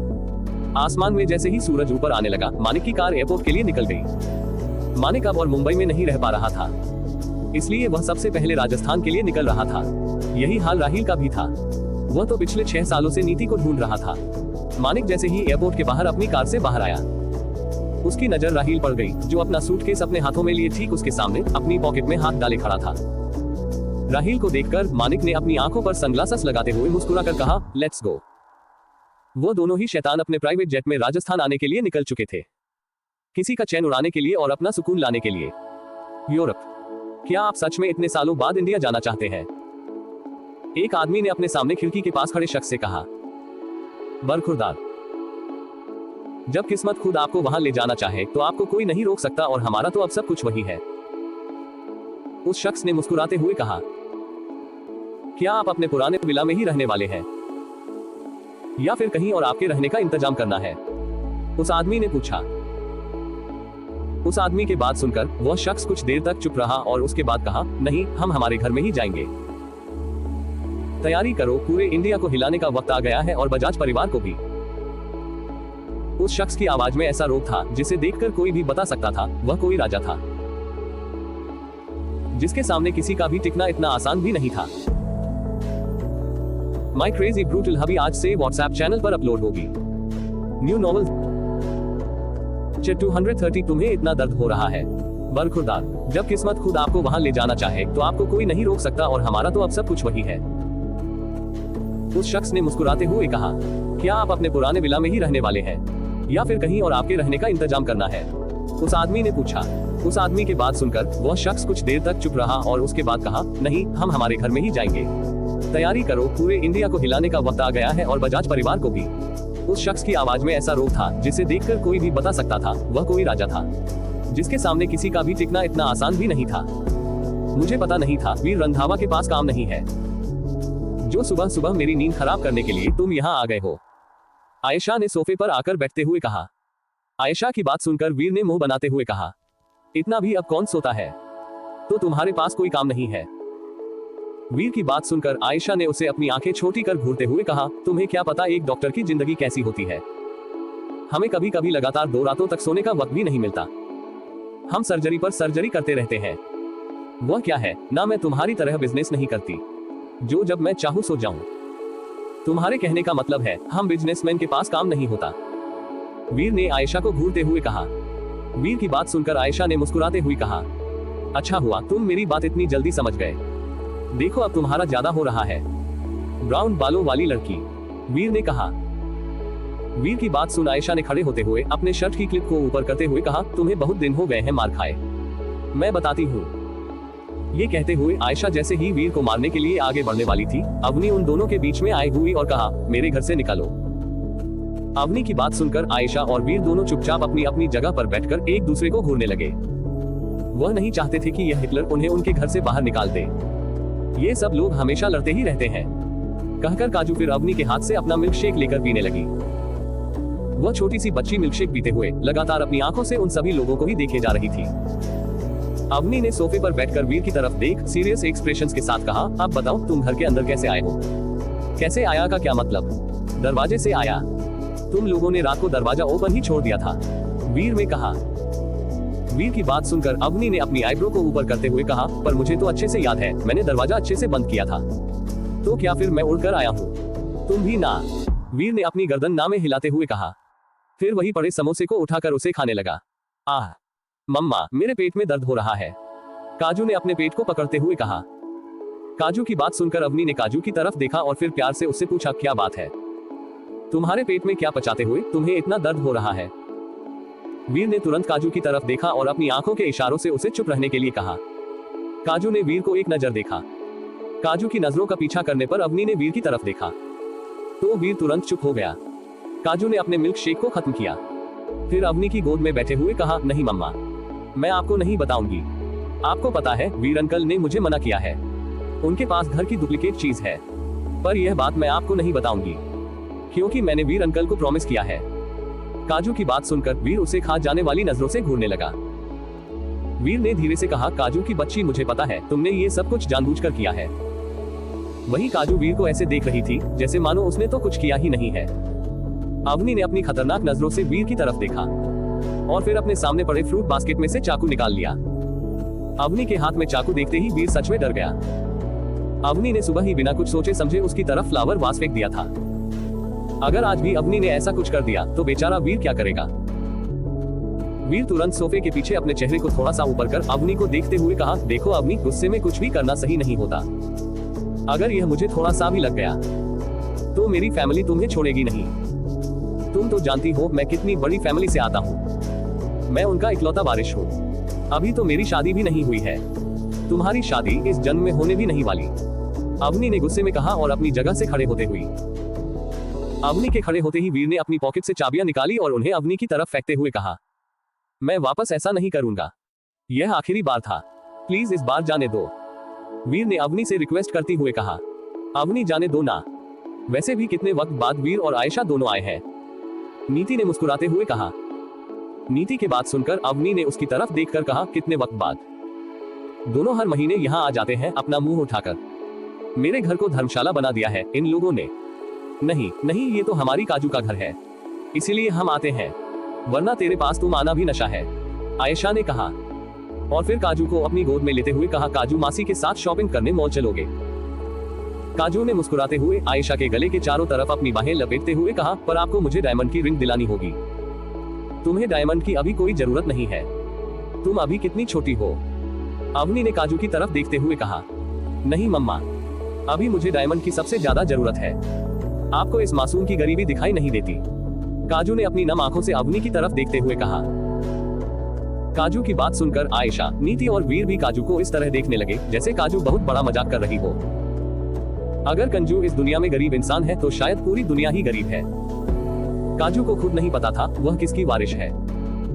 आसमान में जैसे ही सूरज ऊपर आने लगा, मानिक की कार एयरपोर्ट के लिए निकल गई। मानिक अब और मुंबई में नहीं रह पा रहा था, इसलिए वह सबसे पहले राजस्थान के लिए निकल रहा था। यही हाल राहील का भी था। वह तो पिछले 6 सालों से नीति को ढूंढ रहा था। मानिक जैसे ही एयरपोर्ट के बाहर अपनी कार से बाहर आया, उसकी नजर राहील पर गई, जो अपना सूटकेस अपने हाथों में लिए ठीक उसके सामने अपनी पॉकेट में हाथ डाले खड़ा था। राहील को देखकर मानिक ने अपनी आंखों पर सनग्लासेस लगाते हुए मुस्कुराकर कहा, लेट्स गो। वो दोनों ही शैतान अपने प्राइवेट जेट में राजस्थान आने के लिए निकल चुके थे, किसी का चैन उड़ाने के लिए और अपना सुकून लाने के लिए। यूरोप, क्या आप सच में इतने सालों बाद इंडिया जाना चाहते हैं? एक आदमी ने अपने सामने खिड़की के पास खड़े शख्स से कहा। बरखुरदार, जब किस्मत खुद आपको वहां ले जाना चाहे तो आपको कोई नहीं रोक सकता, और हमारा तो अब सब कुछ वही है, उस शख्स ने मुस्कुराते हुए कहा। क्या आप अपने पुराने विला में ही रहने वाले हैं या फिर कहीं और आपके रहने का इंतजाम करना है? उस आदमी ने पूछा। उस आदमी की बात सुनकर वह शख्स कुछ देर तक चुप रहा और उसके बाद कहा, नहीं, हम हमारे घर में ही जाएंगे। तैयारी करो, पूरे इंडिया को हिलाने का वक्त आ गया है और बजाज परिवार को भी। उस शख्स की आवाज में ऐसा रोब था जिसे देखकर कोई भी बता सकता था वह कोई राजा था, जिसके सामने किसी का भी टिकना इतना आसान भी नहीं था। माय क्रेजी ब्रूटल हबी आज से व्हाट्सएप चैनल पर अपलोड होगी। New novel 230। तुम्हें इतना दर्द हो रहा है? बरखुरदार, जब किस्मत खुद आपको वहां ले जाना चाहे तो आपको कोई नहीं रोक सकता, और हमारा तो अब सब कुछ वही है, उस शख्स ने मुस्कुराते हुए कहा। क्या आप अपने पुराने विला में ही रहने वाले हैं या फिर कहीं और आपके रहने का इंतजाम करना है? उस आदमी ने पूछा। उस आदमी की बात सुनकर वह शख्स कुछ देर तक चुप रहा और उसके बाद कहा, नहीं, हम हमारे घर में ही जाएंगे। तैयारी करो, पूरे इंडिया को हिलाने का वक्त आ गया है और बजाज परिवार को भी। उस शख्स की आवाज में ऐसा रोब था जिसे देखकर कोई भी बता सकता था वह कोई राजा था, जिसके सामने किसी का भी टिकना इतना आसान भी नहीं था। मुझे पता नहीं था वीर रंधावा के पास काम नहीं है, जो सुबह सुबह मेरी नींद खराब करने के लिए तुम यहाँ आ गए हो, आयशा ने सोफे पर आकर बैठते हुए कहा। आयशा की बात सुनकर वीर ने मुंह बनाते हुए कहा, इतना भी अब कौन सोता है? तो तुम्हारे पास कोई काम नहीं है? वीर की बात सुनकर आयशा ने उसे अपनी आंखें छोटी कर घूरते हुए कहा, तुम्हें क्या पता एक डॉक्टर की जिंदगी कैसी होती है? हमें कभी कभी लगातार 2 रातों तक सोने का वक्त भी नहीं मिलता। हम सर्जरी पर सर्जरी करते रहते हैं। वह क्या है ना, मैं तुम्हारी तरह बिजनेस नहीं करती जो जब मैं चाहूं सो जाऊं। तुम्हारे कहने का मतलब है हम बिजनेसमैन के पास काम नहीं होता? वीर ने आयशा को घूरते हुए कहा। वीर की बात सुनकर आयशा ने मुस्कुराते हुए कहा, अच्छा हुआ तुम मेरी बात इतनी जल्दी समझ गए। देखो अब तुम्हारा ज्यादा हो रहा है। ब्राउन बालों वाली लड़की, वीर ने कहा। वीर की बात सुन आयशा ने खड़े होते हुए अपने शर्ट की क्लिप को ऊपर करते हुए कहा, तुम्हें बहुत दिन हो गए हैं मार खाए, मैं बताती हूँ। ये कहते हुए आयशा जैसे ही वीर को मारने के लिए आगे बढ़ने वाली थी, अवनी उन दोनों के बीच में आई हुई और कहा, मेरे घर से निकालो। अवनी की बात सुनकर आयशा और वीर दोनों चुपचाप अपनी अपनी जगह पर बैठकर एक दूसरे को घूरने लगे। वह नहीं चाहते थे कि यह हिटलर उन्हें उनके घर से बाहर निकाल दे। ये सब लोग हमेशा लड़ते ही रहते हैं, कहकर काजू फिर अवनी के हाथ से अपना मिल्क शेक लेकर पीने लगी। वह छोटी सी बच्ची मिल्क शेक पीते हुए लगातार अपनी आंखों से उन सभी लोगों को ही देखे जा रही थी। अवनी ने सोफे पर बैठकर वीर की तरफ देख सीरियस एक्सप्रेशंस के साथ कहा, अब बताओ तुम घर के अंदर कैसे आए हो? कैसे आया का क्या मतलब? दरवाजे से आया। तुम लोगों ने रात को दरवाजा ओपन ही छोड़ दिया था, वीर ने कहा। वीर की बात सुनकर अवनी ने अपनी आईब्रो को ऊपर करते हुए कहा, पर मुझे तो अच्छे से याद है, मैंने दरवाजा अच्छे से बंद किया था। तो क्या फिर मैं उड़कर आया हूँ? तुम भी ना। वीर ने अपनी गर्दन ना में हिलाते हुए कहा। फिर वही पड़े समोसे को उठाकर उसे खाने लगा। आह मम्मा, मेरे पेट में दर्द हो रहा है, काजू ने अपने पेट को पकड़ते हुए कहा। काजू की बात सुनकर अवनी ने काजू की तरफ देखा और फिर प्यार से उससे पूछा, क्या बात है? तुम्हारे पेट में क्या पचाते हुए तुम्हें इतना दर्द हो रहा है? वीर ने तुरंत काजू की तरफ देखा और अपनी आंखों के इशारों से उसे चुप रहने के लिए कहा। काजू ने वीर को एक नजर देखा। काजू की नजरों का पीछा करने पर अवनी ने वीर की तरफ देखा तो वीर तुरंत चुप हो गया। काजू ने अपने मिल्क शेक को खत्म किया। फिर अवनी की गोद में बैठे हुए कहा, नहीं मम्मा, मैं आपको नहीं बताऊंगी। आपको पता है, वीर अंकल ने मुझे मना किया है। उनके पास घर की डुप्लीकेट चीज है, पर यह बात मैं आपको नहीं बताऊंगी क्योंकि मैंने वीर अंकल को प्रॉमिस किया है। काजू की बात सुनकर वीर उसे खा जाने वाली नजरों से घूरने लगा। वीर ने धीरे से कहा, काजू की बच्ची, मुझे पता है तुमने ये सब कुछ जानबूझकर किया है। वही काजू वीर को ऐसे देख रही थी जैसे मानो उसने तो कुछ किया ही नहीं है। अवनी ने अपनी खतरनाक नजरों से वीर की तरफ देखा और फिर अपने सामने पड़े फ्रूट बास्केट में से चाकू निकाल लिया। अवनी के हाथ में चाकू देखते ही वीर सच में डर गया। अवनी ने सुबह ही बिना कुछ सोचे समझे उसकी तरफ फ्लावर वास फेंक दिया था। अगर आज भी अवनी ने ऐसा कुछ कर दिया तो बेचारा वीर क्या करेगा? वीर तुरंत सोफे के पीछे अपने चेहरे को थोड़ा सा ऊपर कर अवनी को देखते हुए कहा, देखो अवनी, गुस्से में कुछ भी करना सही नहीं होता। अगर यह मुझे थोड़ा सा भी लग गया तो मेरी फैमिली तुम्हें छोड़ेगी नहीं। तुम तो जानती हो मैं कितनी बड़ी फैमिली से आता हूँ। मैं उनका इकलौता वारिस हूँ। अभी तो मेरी शादी भी नहीं हुई है। तुम्हारी शादी इस जन्म में होने भी नहीं वाली। अवनी ने गुस्से में कहा और अपनी जगह से खड़े होते हुए। अवनी के खड़े होते ही वीर ने अपनी पॉकेट से चाबियां निकाली और उन्हें अवनी की तरफ फेंकते हुए कहा, मैं वापस ऐसा नहीं करूंगा। यह आखिरी बार था, प्लीज इस बार जाने दो। वीर ने अवनी से रिक्वेस्ट करते हुए कहा। अवनी, जाने दो ना। वैसे भी कितने वक्त बाद वीर और आयशा दोनों आए हैं, नीति ने मुस्कुराते हुए कहा। नीति की बात सुनकर अवनी ने उसकी तरफ देखकर कहा, कितने वक्त बाद? दोनों हर महीने यहाँ आ जाते हैं अपना मुंह उठाकर। मेरे घर को धर्मशाला बना दिया है इन लोगों ने। नहीं नहीं, ये तो हमारी काजू का घर है, इसीलिए हम आते हैं, वरना तेरे पास तुम आना भी नशा है, आयशा ने कहा। और फिर काजू को अपनी गोद में लेते हुए कहा, काजू मासी के साथ शॉपिंग करने मॉल चलोगे? काजू ने मुस्कुराते हुए आयशा के गले के चारों तरफ अपनी बाहें लपेटते हुए कहा, पर आपको मुझे डायमंड की रिंग दिलानी होगी। तुम्हें डायमंड की अभी कोई जरूरत नहीं है, तुम अभी कितनी छोटी हो। अवनी ने काजू की तरफ देखते हुए कहा, नहीं मम्मा, अभी मुझे डायमंड की सबसे ज्यादा जरूरत है। आपको इस मासूम की गरीबी दिखाई नहीं देती? काजू ने अपनी नम आंखों से अवनी की तरफ देखते हुए कहा। काजू की बात सुनकर आयशा, नीति और वीर भी काजू को इस तरह देखने लगे जैसे काजू बहुत बड़ा मजाक कर रही हो। अगर कंजू इस दुनिया में गरीब इंसान है तो शायद पूरी दुनिया ही गरीब है। काजू को खुद नहीं पता था वह किसकी वारिश है।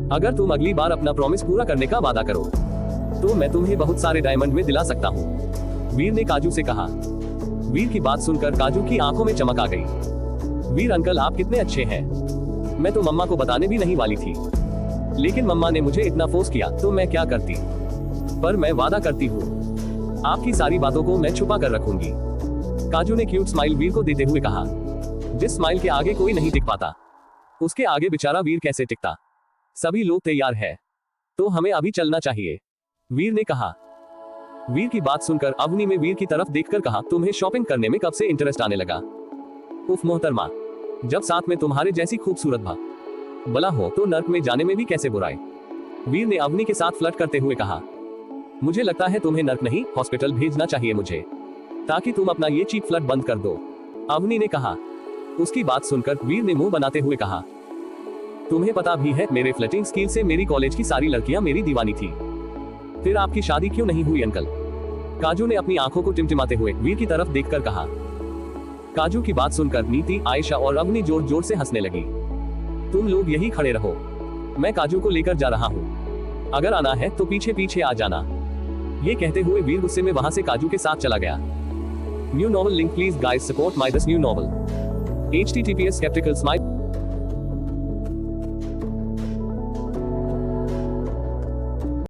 अगर तुम अगली बार अपना प्रॉमिस पूरा करने का वादा करो तो मैं तुम्हें बहुत सारे डायमंड में दिला सकता हूँ, वीर ने काजू से कहा। वीर की बात सुनकर काजू की आंखों में चमक आ गई। वीर अंकल, आप कितने अच्छे हैं। मैं तो मम्मा को बताने भी नहीं वाली थी, लेकिन मम्मा ने मुझे इतना फोर्स किया तो मैं क्या करती। पर मैं वादा करती हूँ आपकी सारी बातों को मैं छुपा कर रखूंगी। काजू ने क्यूट स्माइल वीर को देते हुए कहा। जिस स्माइल के आगे कोई नहीं टिक पाता, उसके आगे बेचारा वीर कैसे टिकता। सभी लोग तैयार है तो हमें अभी चलना चाहिए, वीर ने कहा। वीर की बात सुनकर अवनी में वीर की तरफ देखकर कहा, तुम्हें शॉपिंग करने में कब से इंटरेस्ट आने लगा? उफ मोहतरमा, जब साथ में तुम्हारे जैसी खूबसूरत भला हो तो नर्क में जाने में भी कैसे बुराई। वीर ने अवनी के साथ फ्लर्ट करते हुए कहा। मुझे लगता है तुम्हें नर्क नहीं हॉस्पिटल भेजना चाहिए मुझे, ताकि तुम अपना ये चीप फ्लर्ट बंद कर दो, अवनी ने कहा। उसकी बात सुनकर वीर ने मुंह बनाते हुए कहा, तुम्हें पता भी है मेरे फ्लर्टिंग स्किल से मेरी कॉलेज की सारी लड़कियां मेरी दीवानी थी। फिर आपकी शादी क्यों नहीं हुई अंकल? काजू ने अपनी आंखों को टिमटिमाते हुए वीर की तरफ देखकर कहा। काजू की बात सुनकर नीति, आयशा और अवनी जोर जोर से हंसने लगी। तुम लोग यही खड़े रहो, मैं काजू को लेकर जा रहा हूँ, अगर आना है तो पीछे पीछे आ जाना। ये कहते हुए वीर गुस्से में वहां से काजू के साथ चला गया। New novel link please guys support my this new novel. https skeptical smile